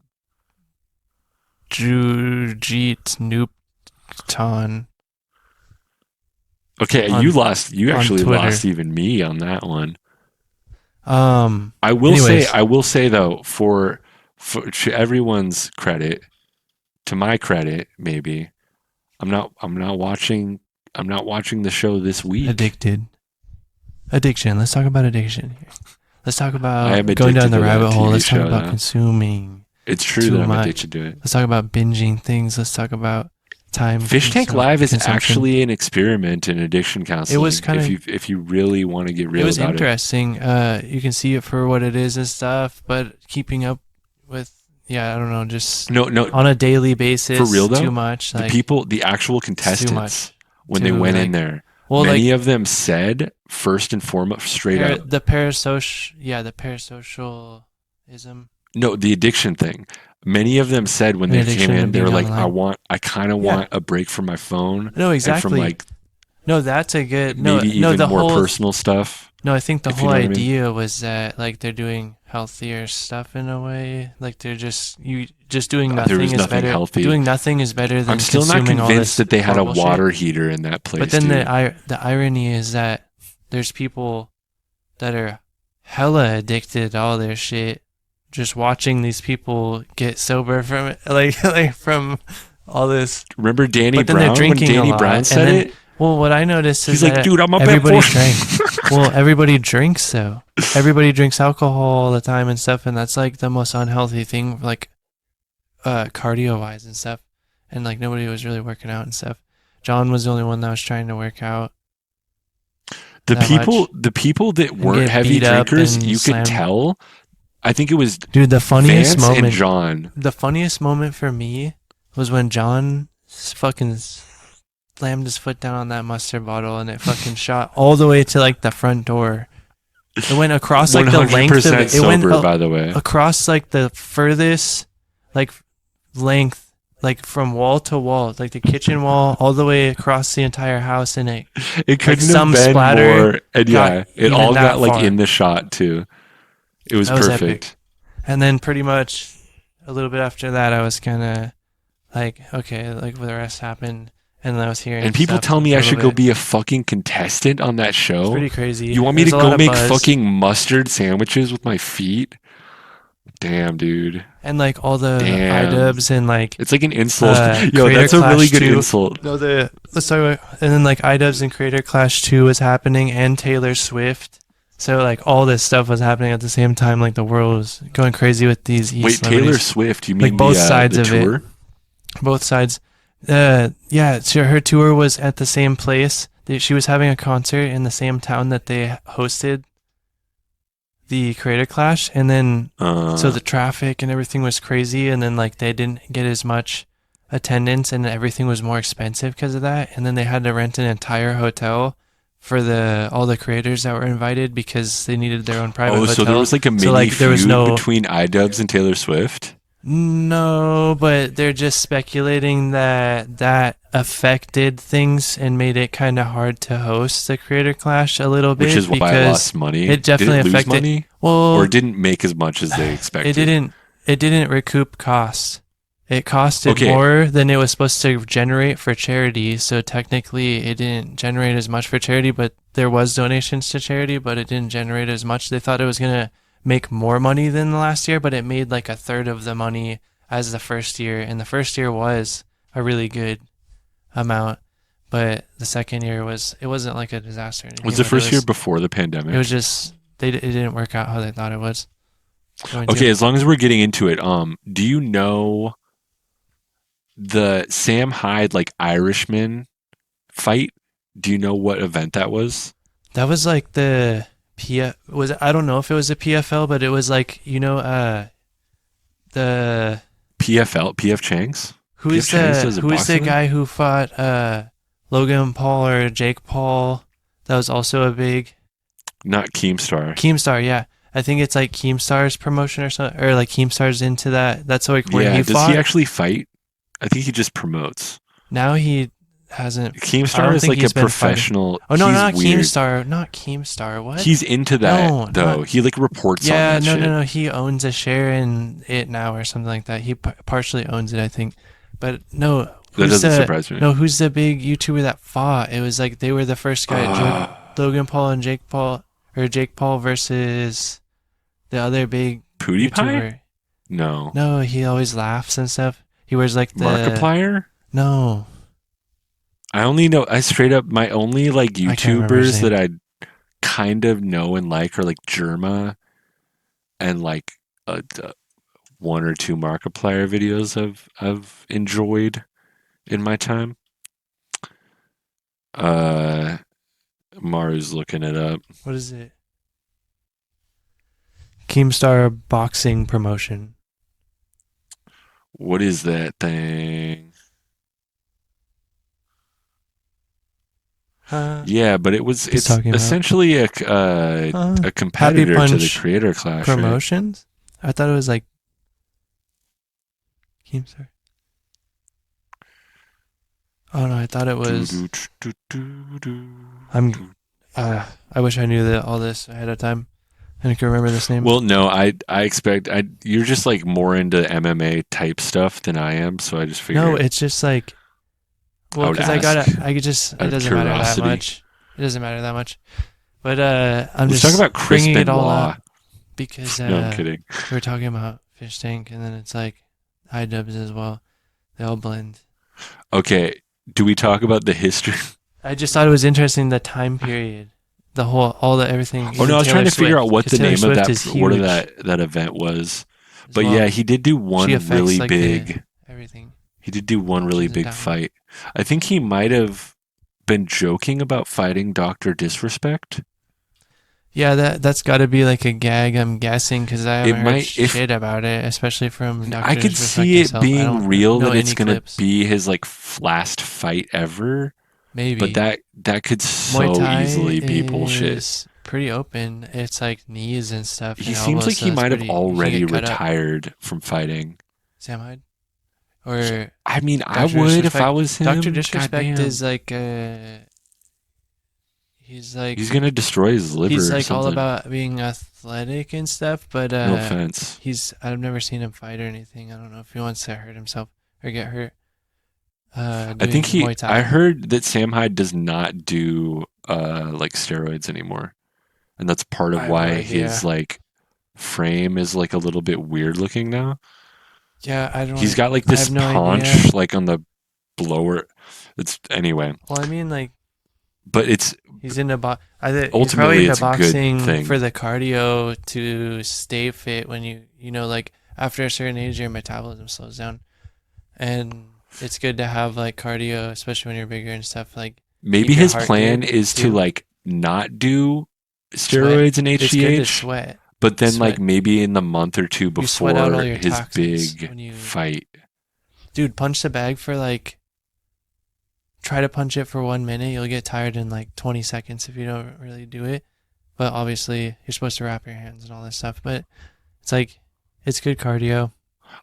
Jujit Noopton. Okay, on- you actually Twitter. lost even me on that one. Anyways. I will say though, for to everyone's credit, to my credit, maybe I'm not watching the show this week. Addiction. Let's talk about addiction here. Let's talk about going down the rabbit hole. Let's talk about consuming. It's true that I'm addicted to it. Let's talk about binging things. Let's talk about time. Fishtank Live is actually an experiment in addiction counseling. It was kind of, if you really want to get real about it. It was interesting. You can see it for what it is and stuff, but keeping up with, I don't know, just no on a daily basis. For real though, too much. The actual contestants, when they went in there, many of them said first and foremost, straight up, the parasocialism. No, the addiction thing. Many of them said when they came in, they were like, I kind of want a break from my phone. No, exactly. And from no, that's a good, maybe even the more whole, personal stuff. No, I think the whole idea was that they're doing healthier stuff in a way. They're just doing nothing is better. Healthy. Doing nothing is better than I'm still not convinced that they had a water heater in that place. But then the irony is that there's people that are hella addicted to all their shit. Just watching these people get sober from it, from all this. Remember Danny Brown? When Danny Brown said it? Well, what I noticed is he's like, dude, I'm up everybody drank. Well, everybody drinks though. Everybody drinks alcohol all the time and stuff, and that's the most unhealthy thing, cardio wise and stuff. And nobody was really working out and stuff. John was the only one that was trying to work out. The people that weren't heavy drinkers, you could tell. I think it was the funniest Vance moment. And John. The funniest moment for me was when John fucking slammed his foot down on that mustard bottle and it fucking shot all the way to the front door. It went across the length of it. It went by the way, across the furthest length, from wall to wall, the kitchen wall, all the way across the entire house, and it couldn't have been splatter more. And it all got in the shot too. It was perfect. Epic. And then pretty much a little bit after that, I was kind of okay, what the rest happened. And then I was hearing. And people tell me I should go be a fucking contestant on that show. It's pretty crazy. You want me to go make fucking mustard sandwiches with my feet? Damn, dude. And all the iDubbbz and it's like an insult. Yo, that's a really good insult. No, let's talk about. And then iDubbbz and Creator Clash 2 was happening, and Taylor Swift. So all this stuff was happening at the same time. The world was going crazy with these. Wait, Taylor Swift? You mean both sides of tour? it? Both sides. So her tour was at the same place. She was having a concert in the same town that they hosted the Creator Clash, and then so the traffic and everything was crazy, and then they didn't get as much attendance, and everything was more expensive because of that. And then they had to rent an entire hotel for all the creators that were invited because they needed their own private hotel. So there was a mini feud between iDubbbz and Taylor Swift? No, but they're just speculating that affected things and made it kind of hard to host the Creator Clash a little bit. Which is why I lost money. It definitely affected money. Well, or it didn't make as much as they expected. It didn't recoup costs. It costed more than it was supposed to generate for charity. So technically, it didn't generate as much for charity, but there was donations to charity, but it didn't generate as much. They thought it was gonna make more money than the last year, but it made a third of the money as the first year, and the first year was a really good amount, but the second year it wasn't a disaster. Was the first year before the pandemic? It was just it didn't work out how they thought it was. Okay, as long as we're getting into it, do you know the Sam Hyde Irishman fight? Do you know what event that was? That was the I don't know if it was a PFL, but it was the PFL, PF Chang's. Who's the guy who fought Logan Paul or Jake Paul? That was also a big. Not Keemstar. Keemstar, yeah. I think it's Keemstar's promotion or something, or Keemstar's into that. That's where he fought. Does he actually fight? I think he just promotes. Now he hasn't. Keemstar is a professional. Oh no, not Keemstar. Not Keemstar. What? He's into that though. He reports on that shit. No. He owns a share in it now or something like that. He partially owns it, I think. But no. That doesn't surprise me. No, who's the big YouTuber that fought? It was they were the first guy. Logan Paul and Jake Paul, or Jake Paul versus the other big PewDiePie? YouTuber. No. No, he always laughs and stuff. He wears like the Markiplier? No. I only know I straight up my only like I can't remember his YouTubers name. that I kind of know and like are like Germa and like one or two Markiplier videos I've enjoyed in my time. Maru's looking it up. What is it? Keemstar boxing promotion. What is that thing? Yeah, but it's essentially a competitor to the Creator Clash promotions. Right? I thought it was like Keemstar. Oh no, I thought it was. I wish I knew all this ahead of time. I can remember this name. Well, no, I expect you're just like more into MMA type stuff than I am, so I just figured. No, it's just like. Well, because it doesn't matter that much. It doesn't matter that much. But Let's talk about Chris bringing it all Benoit. up because no, I'm kidding. We were talking about fishtank, and then it's like iDubbbz as well. They all blend. Okay, do we talk about the history? I just thought it was interesting the time period, everything. Oh no, I was trying to figure out what the name of that event was. But yeah, he did do one really big. Everything. He did do one really big fight. I think he might have been joking about fighting Dr. Disrespect. Yeah, that's got to be like a gag, I'm guessing, because I haven't heard shit about it, especially from Dr. I could see it being real that it's going to be his like last fight ever. Maybe. But that could so easily be bullshit. It's pretty open. It's like knees and stuff. He seems like he might have already retired from fighting. Sam Hyde? Or I mean, I would if I was him. Dr. Disrespect is like he's gonna destroy his liver. He's like or something. all about being athletic and stuff, but no offense. I've never seen him fight or anything. I don't know if he wants to hurt himself or get hurt. I think I heard that Sam Hyde does not do like steroids anymore, and that's part of why his like frame is like a little bit weird looking now. Yeah, I don't. He's got like this paunch like on the blower. It's anyway. Well, I mean, like, but he's into ultimately it's boxing a good thing for the cardio to stay fit. When you know, like after a certain age, your metabolism slows down, and it's good to have like cardio, especially when you're bigger and stuff. Like maybe his plan is to like not do steroids and HGH. It's good to sweat. But then, like, maybe in the month or two before his big fight. Dude, punch the bag for, like... Try to punch it for 1 minute. You'll get tired in, like, 20 seconds if you don't really do it. But obviously, you're supposed to wrap your hands and all this stuff. But it's, like, it's good cardio.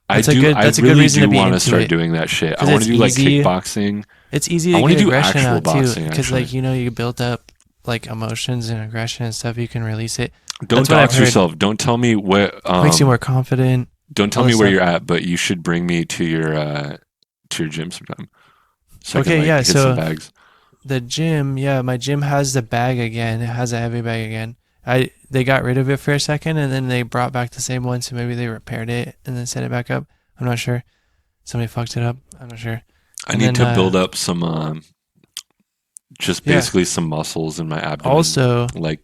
That's a good reason to want to start doing that shit. I want to do, like, kickboxing. It's easy to get aggression out, too. Because, like, you know, you build up, like, emotions and aggression and stuff. You can release it. Don't dox yourself. Don't tell me what makes you more confident. Don't tell me where you're at, but you should bring me to your gym sometime. So okay, hit some bags. The gym, my gym has the bag again. It has a heavy bag again. They got rid of it for a second, and then they brought back the same one. So maybe they repaired it and then set it back up. I'm not sure. Somebody fucked it up. I'm not sure. I need to build up some, just basically some muscles in my abdomen. Also, like.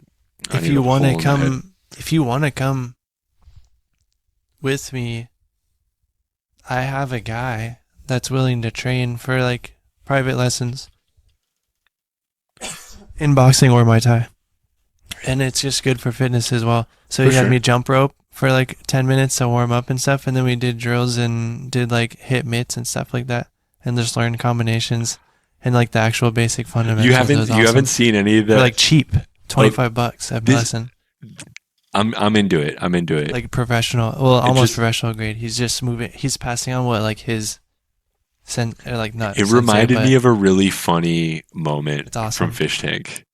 If you want to come with me, I have a guy that's willing to train for like private lessons in boxing or Muay Thai. And it's just good for fitness as well. So he had me jump rope for like 10 minutes to warm up and stuff, and then we did drills and did like hit mitts and stuff like that, and just learned combinations and like the actual basic fundamentals. You haven't seen any of that? They're like cheap. $25 a lesson. I'm into it. I'm into it. Like professional, well, almost professional grade. He's just moving. He's passing on what like his not. It reminded me of a really funny moment from Fish Tank.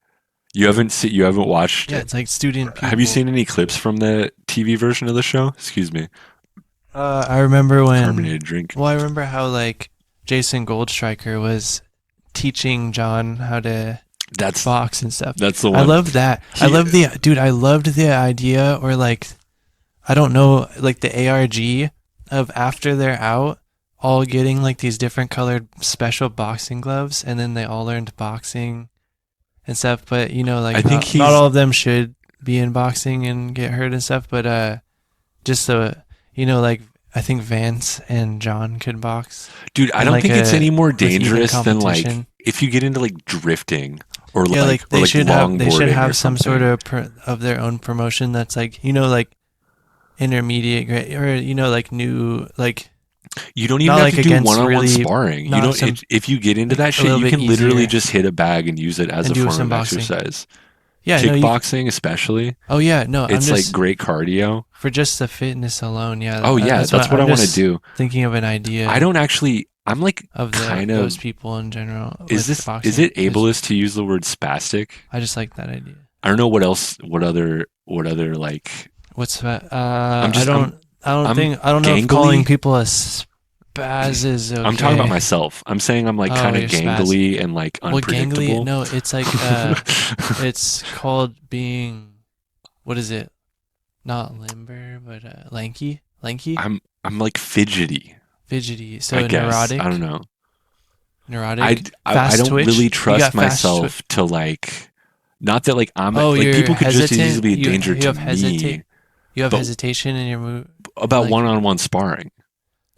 You haven't watched? Yeah, it's like student people. Have you seen any clips from the TV version of the show? Excuse me. I remember when carbonated drink. Well, I remember how like Jason Goldstriker was teaching John how to. That's box and stuff. That's the one. I love that. I loved the idea, or like, I don't know, like the ARG of after they're out, all getting like these different colored special boxing gloves, and then they all learned boxing and stuff. But like I think not all of them should be in boxing and get hurt and stuff. But just like I think Vance and John could box. Dude, I don't think it's any more dangerous than like if you get into like drifting or like they should have some something. sort of their own promotion that's like like intermediate grade or like new like. You don't even have to do one-on-one sparring. If you get into that shit, you can literally just hit a bag and use it as a form of exercise. Yeah, kickboxing especially. Oh yeah, no, it's like great cardio for just the fitness alone. Yeah. Oh yeah, that's what I want to do. Thinking of an idea. I don't actually. I'm like of those people in general. Is it ableist to use the word spastic? I just like that idea. I don't know what else. What other like? What's that? I don't know if calling people a spaz is okay. I'm talking about myself. I'm saying I'm like kind of gangly and like unpredictable. Well, gangly, no, it's like it's called being, what is it? Not limber, but lanky. I'm like fidgety. So I guess. neurotic. I don't know. Neurotic. I don't really trust myself to like. Not that like I'm like people could just as easily be a danger to me. You have hesitation in your move about one-on-one sparring,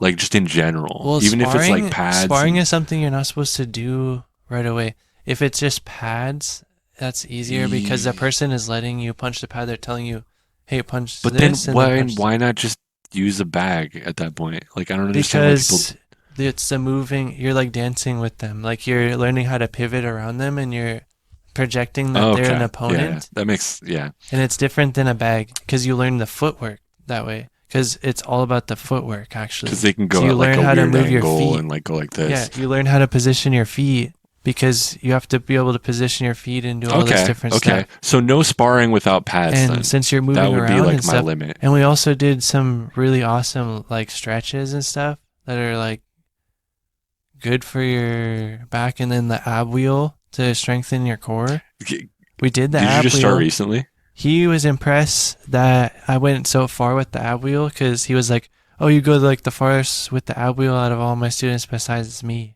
like just in general. Well, even if it's like pads. Sparring is something you're not supposed to do right away. If it's just pads, that's easier because the person is letting you punch the pad. They're telling you, "Hey, punch this." But then why not just use a bag at that point? Like I don't understand why people. It's the moving. You're like dancing with them. Like you're learning how to pivot around them, and you're projecting that they're an opponent. Yeah, that makes And it's different than a bag because you learn the footwork that way. Because it's all about the footwork actually. Because they can go so you at learn like a how weird to move your angle feet and like go like this. Yeah, you learn how to position your feet because you have to be able to position your feet and do all this different stuff. Okay, so no sparring without pads. And then. since you're moving around, that would be like my limit. And we also did some really awesome like stretches and stuff that are like good for your back, and then the ab wheel to strengthen your core. We did the ab wheel. Did you just start recently? He was impressed that I went so far with the ab wheel because he was like, "Oh, you go like the farthest with the ab wheel out of all my students besides me."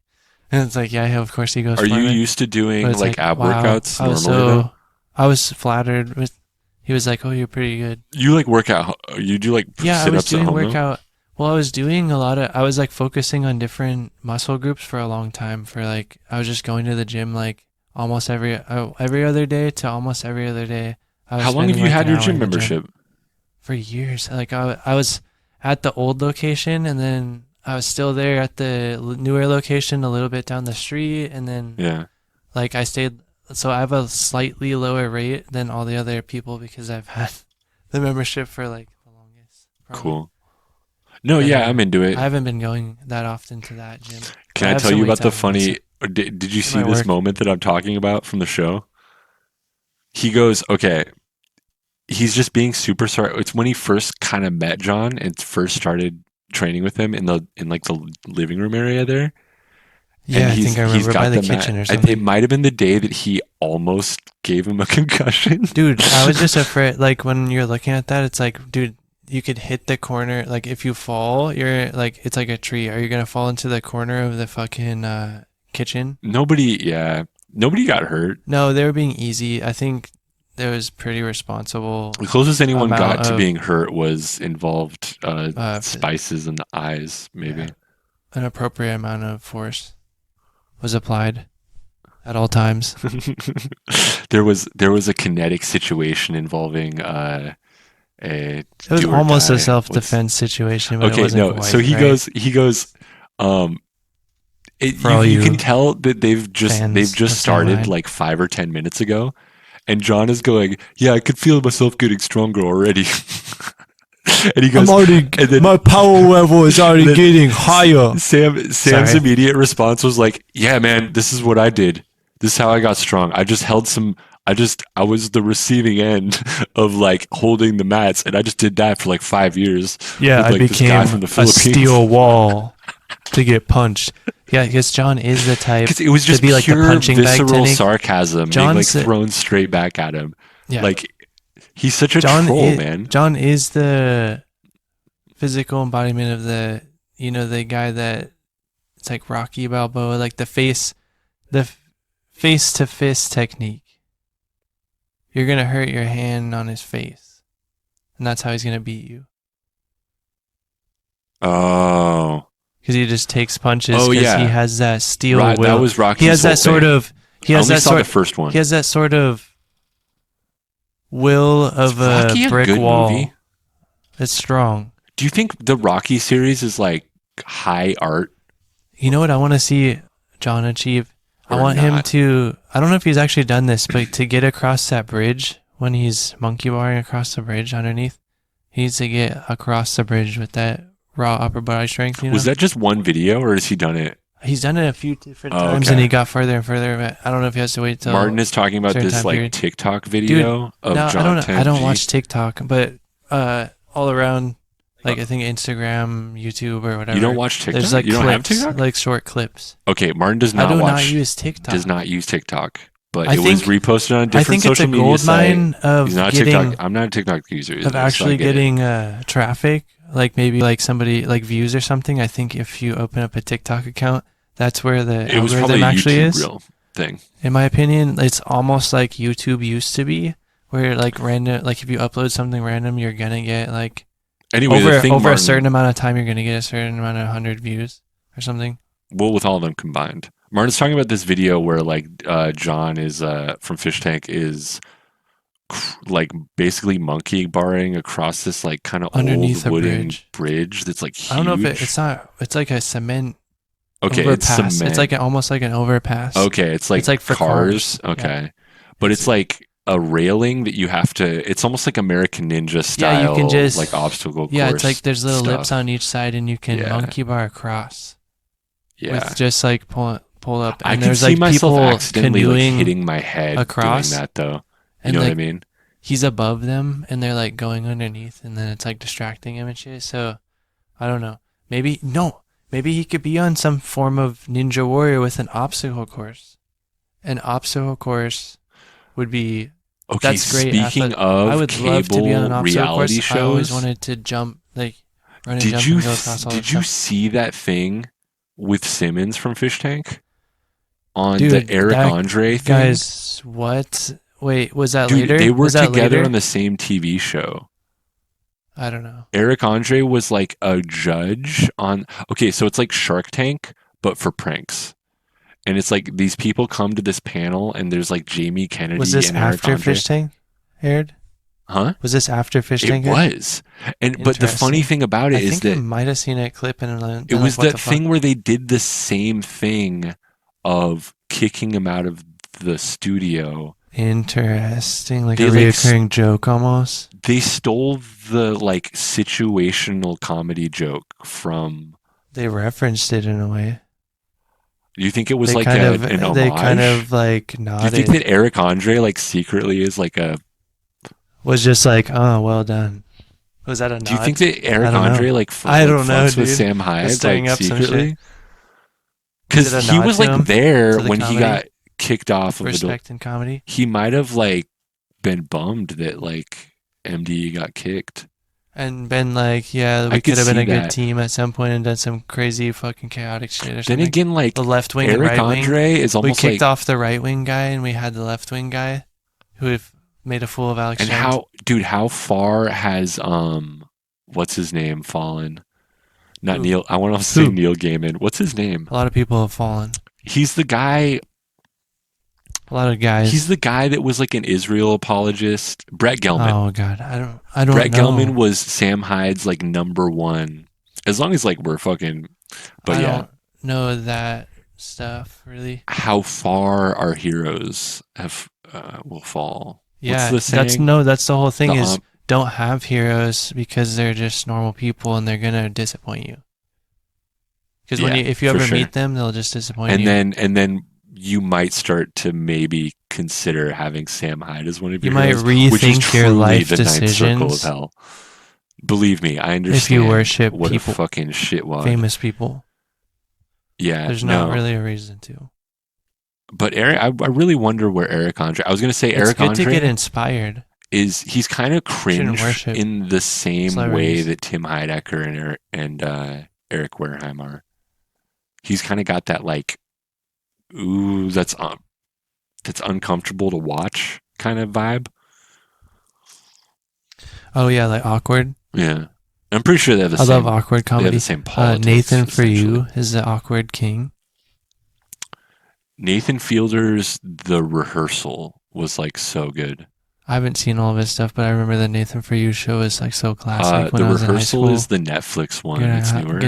And it's like, yeah, of course he goes. Are you used to doing like ab workouts normally? I was flattered with. He was like, "Oh, you're pretty good." You like work out? You do like yeah, sit-ups I was doing at home, workout. Well, I was doing I was like focusing on different muscle groups for a long time. For like, I was just going to the gym like almost every other day to almost every other day. How long have you had your gym membership? For years. Like I was at the old location, and then I was still there at the newer location a little bit down the street, and then like I stayed. So I have a slightly lower rate than all the other people because I've had the membership for like the longest. Probably. Cool. No, I'm into it. I haven't been going that often to that gym. Can I tell you about the funny? Did you see this moment that I'm talking about from the show? He goes, okay. He's just being super sorry. It's when he first kind of met John and first started training with him in like the living room area there. Yeah, I think I remember by the kitchen or something. It might have been the day that he almost gave him a concussion. Dude, I was just afraid. Like when you're looking at that, it's like, dude, you could hit the corner. Like if you fall, you're like, it's like a tree. Are you gonna fall into the corner of the fucking kitchen? Nobody got hurt. No, they were being easy. I think it was pretty responsible. The closest anyone got to being hurt was involved spices in the eyes, maybe. Yeah. An appropriate amount of force was applied at all times. There was a kinetic situation involving it was almost a self-defense situation, but it wasn't quite, so he goes you can tell that they've just started like 5 or 10 minutes ago, and John is going, yeah, I could feel myself getting stronger already. And he goes, my power level is already getting higher. Sam's immediate response was like, yeah, man, this is what I did. This is how I got strong. I just held I was the receiving end of like holding the mats, and I just did that for like 5 years. Yeah, with, like, I became a steel wall to get punched. Yeah, because John is the type it was just to be like pure the punching bag visceral technique. sarcasm being like thrown straight back at him. Yeah. Like he's such a troll, man. John is the physical embodiment of the, the guy that it's like Rocky Balboa, like the face to fist technique. You're going to hurt your hand on his face, and that's how he's going to beat you. Oh. Because he just takes punches because he has that steel will. That was Rocky's He has that sort of... I only saw the first one. He has that sort of will of a brick wall. Movie? It's strong. Do you think the Rocky series is like high art? You know what I want to see John achieve? I want him to... I don't know if he's actually done this, but to get across that bridge when he's monkey barring across the bridge underneath, he needs to get across the bridge with that raw upper body strength. Was that just one video, or has he done it? He's done it a few different times, and he got further and further. But I don't know if he has to wait till Martin is talking about this like TikTok video of John. I don't watch TikTok, but all around, like I think Instagram, YouTube, or whatever. You don't watch TikTok? There's like you don't have TikTok? Like short clips. Okay, Martin does not use TikTok. Does not use TikTok. But it was reposted on a different social media site. I think it's a gold mine of He's not getting... TikTok. I'm not a TikTok user. Of actually getting traffic, like maybe like somebody, like views or something. I think if you open up a TikTok account, that's where the algorithm actually is. Real thing. In my opinion, it's almost like YouTube used to be, where like random, like if you upload something random, you're going to get like... Anyway, over a certain amount of time, you're going to get a certain amount of 100 views or something. Well, with all of them combined. Martin's talking about this video where like John is from Fishtank is like basically monkey barring across this like kind of old wooden bridge that's like huge. I don't know if it's not. It's like a cement. Okay, overpass. It's cement. It's like almost like an overpass. Okay, it's like for cars. Okay, yeah. But it's like a railing that you have to. It's almost like American Ninja style. Yeah, you can just like obstacle course. Yeah, it's like there's little lips on each side, and you can monkey bar across. Yeah, with just like pull up. And I can there's see like myself people accidentally like hitting my head across doing that though. You know like, what I mean? He's above them, and they're like going underneath, and then it's like distracting him and shit. So I don't know. Maybe he could be on some form of Ninja Warrior with an obstacle course. An obstacle course would be that's great. Speaking of I would love to be on an obstacle course. Shows, I always wanted to jump, like run and jump and go across all Did you see that thing with Simmons from Fishtank on the Eric Andre thing? Guys, what? Wait, was that later? They were together on the same TV show. I don't know. Eric Andre was like a judge on... Okay, so it's like Shark Tank, but for pranks. And it's like these people come to this panel, and there's like Jamie Kennedy and Eric Andre. Was this after Fish Tank aired? Huh? Was this after Fish Tank? It was. But the funny thing about it is that... I might have seen a clip and it was that thing where they did the same thing of kicking him out of the studio. Interesting. Like a reoccurring joke almost. They stole the like situational comedy joke from... They referenced it in a way. Do you think it was an homage? They kind of like nodded. Do you think that Eric Andre like secretly is like a... Was just like, oh, well done. Was that a nod? Do you think that Eric Andre like fucks with Sam Hyde like secretly? Because he was like there when he got kicked off of Respect in comedy. He might have like been bummed that like MD got kicked. And been like, yeah, we could have been a good team at some point and done some crazy fucking chaotic shit or something. Then again, like the left wing Eric and right Andre wing. is almost we kicked off the right wing guy and we had the left wing guy who made a fool of Alex Jones. How far has what's his name fallen? Not Neil. I want to say Neil Gaiman. What's his name? A lot of people have fallen. He's the guy. A lot of guys. He's the guy that was like an Israel apologist. Brett Gelman. Oh God, I don't. Brett know. Gelman was Sam Hyde's like number one. As long as like we're fucking. But I don't know that stuff really. How far our heroes will fall. Yeah, What's the saying? That's the whole thing is don't have heroes because they're just normal people and they're gonna disappoint you. Because if you ever meet them, they'll just disappoint you. And then you might start to maybe consider having Sam Hyde as one of your heroes. You might rethink your life decisions. Ninth circle of hell. Believe me, I understand. If you worship what people, a fucking shitwad. Famous people. Yeah, there's not really a reason to. But Eric, I really wonder where Eric Andre. I was going to say Eric Andre. It's good to get inspired. he's kind of cringe in the same way that Tim Heidecker and Eric Wareheim are. He's kind of got that like, ooh, that's uncomfortable to watch kind of vibe. Oh yeah, like awkward. Yeah, I'm pretty sure they have the same. I love awkward comedy. They have the same politics. Nathan For You is the awkward king. Nathan Fielder's The Rehearsal was like so good. I haven't seen all of his stuff, but I remember the Nathan For You show is like so classic. When The I was Rehearsal in high school, is the Netflix one. It's newer.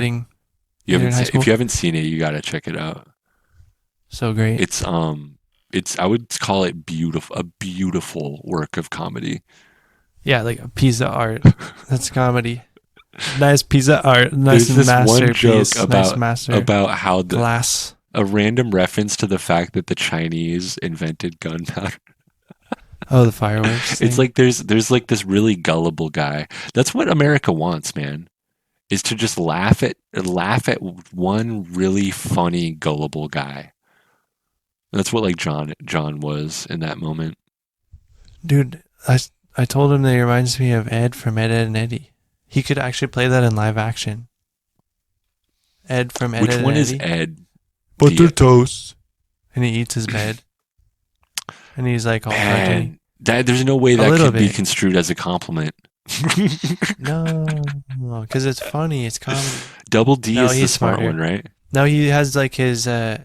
If you haven't seen it, you gotta check it out. So great. It's I would call it a beautiful work of comedy. Yeah, like a piece of art. That's comedy. Nice piece of art. Nice There's this masterpiece. one joke about how glass. A random reference to the fact that the Chinese invented gunpowder. Oh, the fireworks thing. It's like there's like this really gullible guy. That's what America wants, man. Is to just laugh at one really funny gullible guy. That's what like John was in that moment. Dude, I told him that he reminds me of Ed from Ed, Edd and Eddy. He could actually play that in live action. Ed from Ed, Which Edd one and is Eddy. Ed? Butter toast. And he eats his bed. And he's like all Man, there's no way that could be construed as a compliment. No, because it's funny. It's comedy. Double D is the smart one, right? No, he has like his it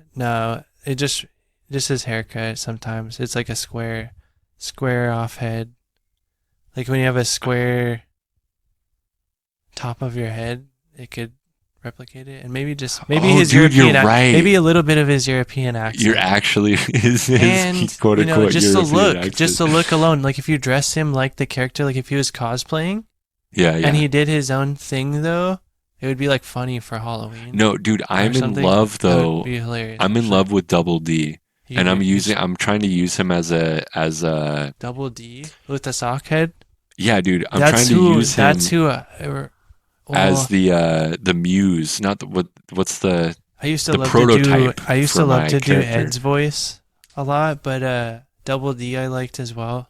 just his haircut sometimes. It's like a square off head. Like when you have a square top of your head, it could replicate it, and maybe his European right. Maybe a little bit of his European accent. You're actually his quote unquote just European accent. Just the look alone. Like if you dress him like the character, like if he was cosplaying, yeah, and he did his own thing though, it would be like funny for Halloween. No, dude, I'm in love though. That would be hilarious. I'm in love with Double D, and I'm trying to use him as a Double D with the sock head. Yeah, dude, I'm trying to use him. That's who. As the muse, not what's the I used to the love prototype. I used to love to do character. Ed's voice a lot, but Double D I liked as well.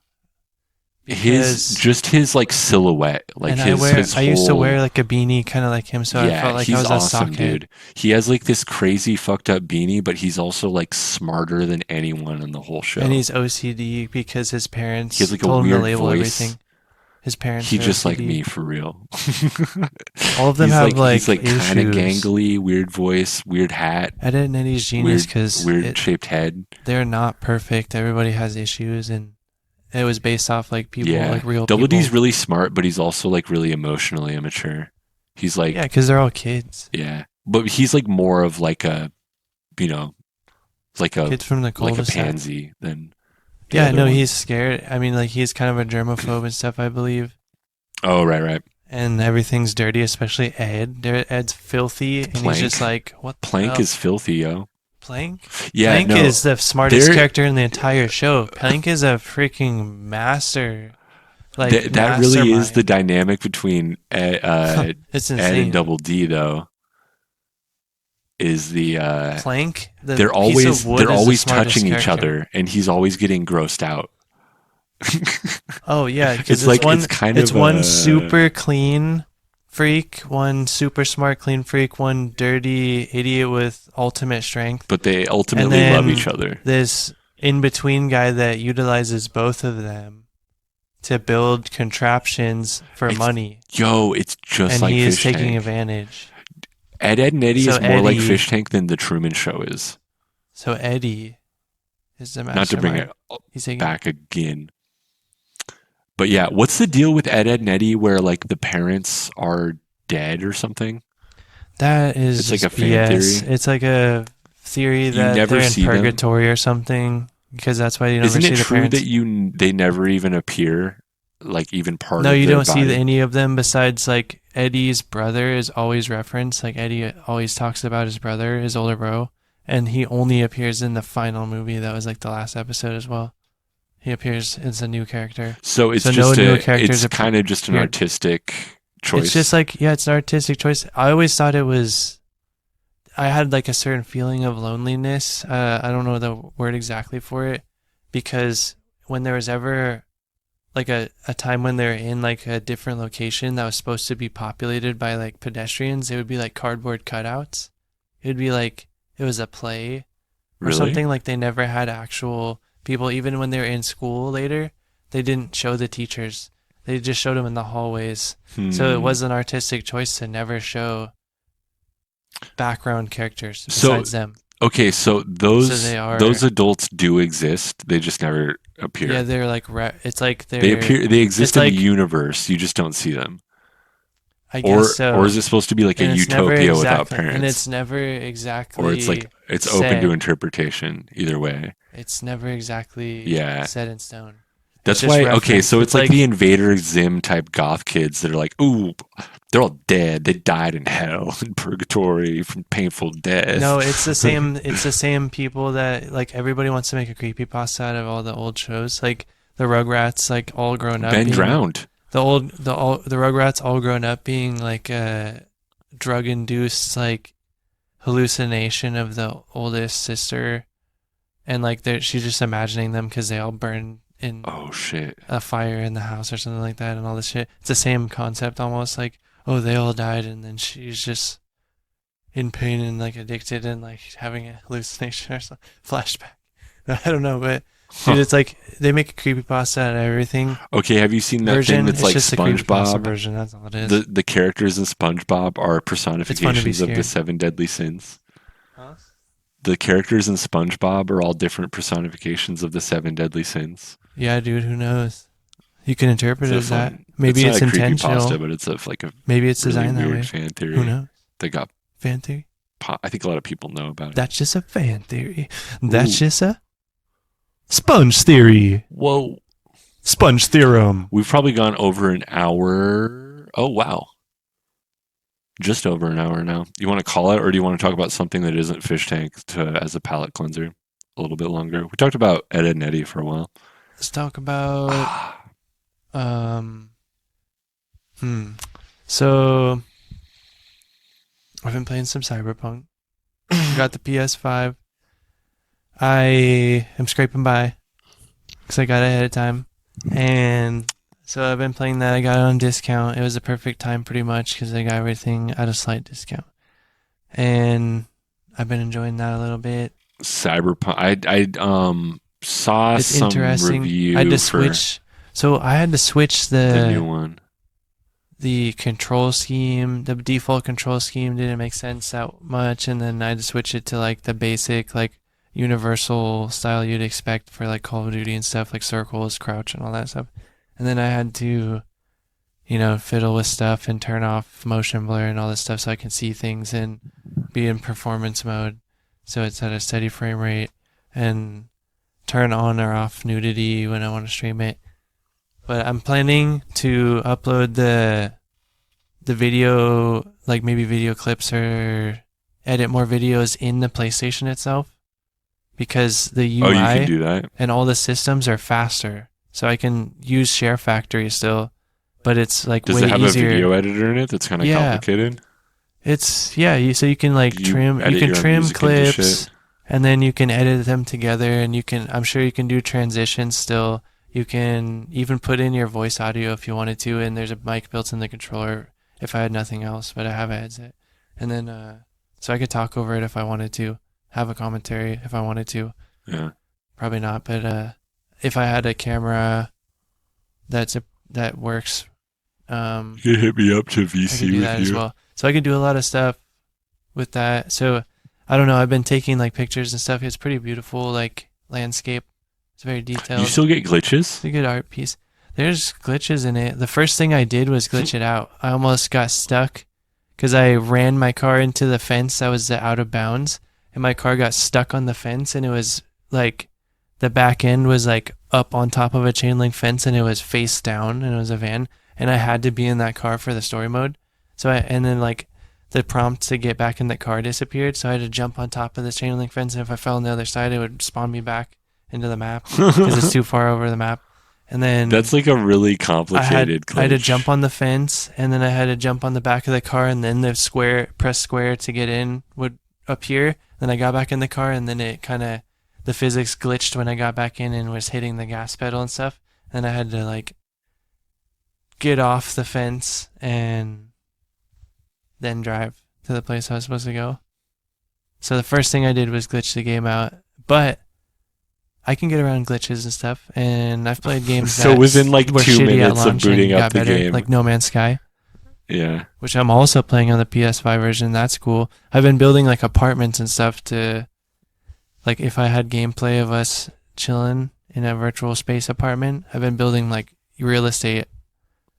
His like silhouette, like I used to wear like a beanie, kind of like him, so I felt like I was awesome, a sockhead. Dude. He has like this crazy fucked up beanie, but he's also like smarter than anyone in the whole show. And he's OCD because his parents he has, like, told a him to weird label voice. everything. His parents. He's just OCD. like me for real. All of them have he's like issues. kind of gangly, weird voice, weird hat. Ed and Eddie's genius because weird shaped head. They're not perfect. Everybody has issues, and it was based off like people, like real Double people. D's really smart, but he's also like really emotionally immature. He's like because they're all kids. Yeah, but he's like more of like a, like a kids from the like a pansy than. Yeah, no, he's scared. I mean, like he's kind of a germaphobe and stuff, I believe. Oh, right. And everything's dirty, especially Ed. Ed's filthy, and Plank. he's just like, what? Plank is filthy, yo. Plank? Yeah, Plank is the smartest character in the entire show. Plank is a freaking master. Like that really is the dynamic between Ed and Double D, though. Is the Plank? They're always touching each other, and he's always getting grossed out. Oh yeah, because it's one super clean freak, one super smart clean freak, one dirty idiot with ultimate strength. But they ultimately love each other. This in between guy that utilizes both of them to build contraptions for money. Yo, it's just like Fishtank. And he is taking advantage. Ed and Eddy is more like Fishtank than the Truman Show is. So Eddy is the mastermind. Not to bring it back again. But yeah, what's the deal with Ed and Eddy where like the parents are dead or something? That is it's like a fan theory. It's like a theory that they're in purgatory or something because that's why you never see the parents. Isn't it true that they never even appear, like even part of No, you their don't body? see any of them besides like Eddie's brother is always referenced. Like Eddy always talks about his brother, his older bro, and he only appears in the final movie. That was like the last episode as well. He appears as a new character. So it's it's kind of just an artistic choice. It's just like, it's an artistic choice. I always thought I had like a certain feeling of loneliness. I don't know the word exactly for it, because when there was ever like a time when they're in like a different location that was supposed to be populated by like pedestrians, it would be like cardboard cutouts. It would be like it was a play or Really? something. Like they never had actual people. Even when they were in school later, they didn't show the teachers. They just showed them in the hallways. So it was an artistic choice to never show background characters besides them. Okay, so those adults do exist. They just never appear. Yeah, they're like it's like they appear. They exist in the universe. You just don't see them. I guess so. Or is it supposed to be like a utopia without parents? And it's never exactly. Or it's like it's open to interpretation. Either way, it's never exactly set in stone. That's why. Okay, so it's like the Invader Zim type goth kids that are like, ooh, they're all dead. They died in hell, in purgatory, from painful death. No, it's the same. It's the same people that like everybody wants to make a creepypasta out of all the old shows, like the Rugrats, like all grown up. Ben drowned. The Rugrats all grown up being like a drug-induced like hallucination of the oldest sister, and like she's just imagining them because they all burned in a fire in the house or something like that, and all this shit. It's the same concept almost, like, oh, they all died and then she's just in pain and like addicted and like having a hallucination or something. Flashback. I don't know, but dude, it's like they make a creepypasta out of everything. Okay, have you seen that thing that's like SpongeBob? Version, that's all it is. The characters in SpongeBob are personifications of the 7 deadly sins. Huh? The characters in SpongeBob are all different personifications of the 7 deadly sins. Yeah, dude, who knows? You can interpret it as that. Maybe it's intentional. But it's maybe it's really designed that way. Fan theory. Who knows? They got fan theory. I think a lot of people know about it. That's just a fan theory. That's just a sponge theory. Whoa. Sponge theorem. We've probably gone over an hour. Oh, wow. Just over an hour now. You want to call it, or do you want to talk about something that isn't fish tank as a palate cleanser a little bit longer? We talked about Ed and Eddy for a while. Let's talk about So I've been playing some Cyberpunk. Got the PS5. I am scraping by because I got it ahead of time, and so I've been playing that. I got it on discount. It was a perfect time pretty much because I got everything at a slight discount, and I've been enjoying that a little bit. Cyberpunk. I saw it's some interesting. review. I had to switch. So I had to switch the new one. The control scheme, the default control scheme didn't make sense that much, and then I had to switch it to like the basic, like universal style you'd expect for like Call of Duty and stuff, like circles, crouch, and all that stuff. And then I had to, fiddle with stuff and turn off motion blur and all this stuff so I can see things and be in performance mode, so it's at a steady frame rate, and turn on or off nudity when I want to stream it. But I'm planning to upload the video, like maybe video clips or edit more videos in the PlayStation itself, because the UI you can do that. And all the systems are faster. So I can use Share Factory still, but it's like Does way it have easier. A video editor in it that's kind of complicated? It's so you can like trim clips, and then you can edit them together, and I'm sure you can do transitions still. You can even put in your voice audio if you wanted to, and there's a mic built in the controller if I had nothing else, but I have a headset. And then, so I could talk over it if I wanted to, have a commentary if I wanted to. Yeah. Probably not, but if I had a camera that works, you can hit me up to VC I could do that as well. So I could do a lot of stuff with that. So I don't know. I've been taking like pictures and stuff. It's pretty beautiful, like landscape. It's very detailed. You still get glitches? It's a good art piece. There's glitches in it. The first thing I did was glitch it out. I almost got stuck because I ran my car into the fence that was out of bounds, and my car got stuck on the fence, and it was like the back end was like up on top of a chain link fence, and it was face down, and it was a van, and I had to be in that car for the story mode. And then like the prompt to get back in the car disappeared, so I had to jump on top of the chain link fence, and if I fell on the other side, it would spawn me back into the map because it's too far over the map. And then that's like a really complicated glitch. I had to jump on the fence, and then I had to jump on the back of the car, and then press square to get in would appear. Then I got back in the car, and then it kind of, the physics glitched when I got back in and was hitting the gas pedal and stuff. And I had to like get off the fence and then drive to the place I was supposed to go. So the first thing I did was glitch the game out, but I can get around glitches and stuff, and I've played games so within like 2 minutes of booting up the game, like No Man's Sky. Yeah. Which I'm also playing on the PS5 version. That's cool. I've been building like apartments and stuff to, like, if I had gameplay of us chilling in a virtual space apartment, I've been building like real estate,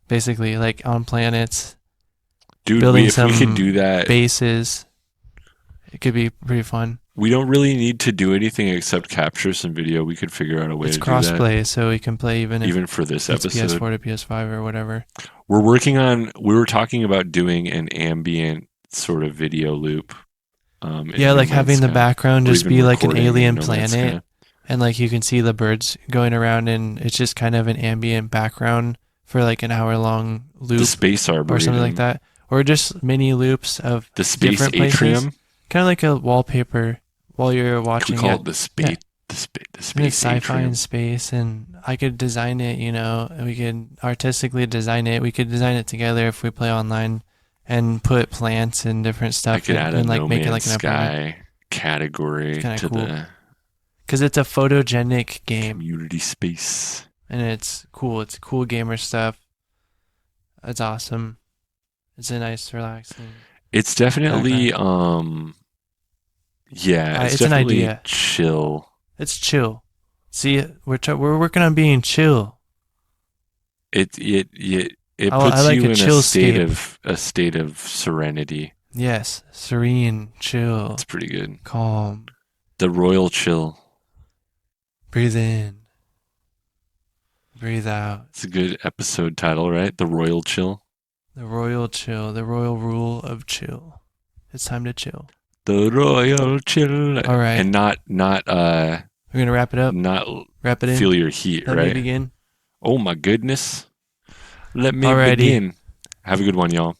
basically, like on planets. Dude, if we could do that, bases, it could be pretty fun. We don't really need to do anything except capture some video. We could figure out a way to do that. It's crossplay, so we can play even for this it's episode. PS4 to PS5 or whatever. We were talking about doing an ambient sort of video loop. Yeah, like having the background just be like an alien planet, and like you can see the birds going around, and it's just kind of an ambient background for like an hour-long loop. The space arboretum. Or something like that. Or just mini loops of the space different atrium. Places. Kind of like a wallpaper while you're watching it. We call it the space. Yeah. The space it's sci-fi in space, and I could design it. We could artistically design it. We could design it together if we play online, and put plants and different stuff. I could add a like No make it Man's like an Sky category to cool. the. Because it's a photogenic game. Community space. And it's cool. It's cool gamer stuff. It's awesome. It's a nice, relaxing. It's definitely it's an definitely idea. Chill. It's chill. See, we're working on being chill. It puts like you in a state of serenity. Yes, serene, chill. It's pretty good. Calm. The royal chill. Breathe in. Breathe out. It's a good episode title, right? The royal chill. The royal chill. The royal rule of chill. It's time to chill. The royal chill. All right. And not we're gonna wrap it up. Not wrap it in. Feel your heat, Let right? me begin. Oh my goodness. Let me Alrighty. begin. Have a good one, y'all.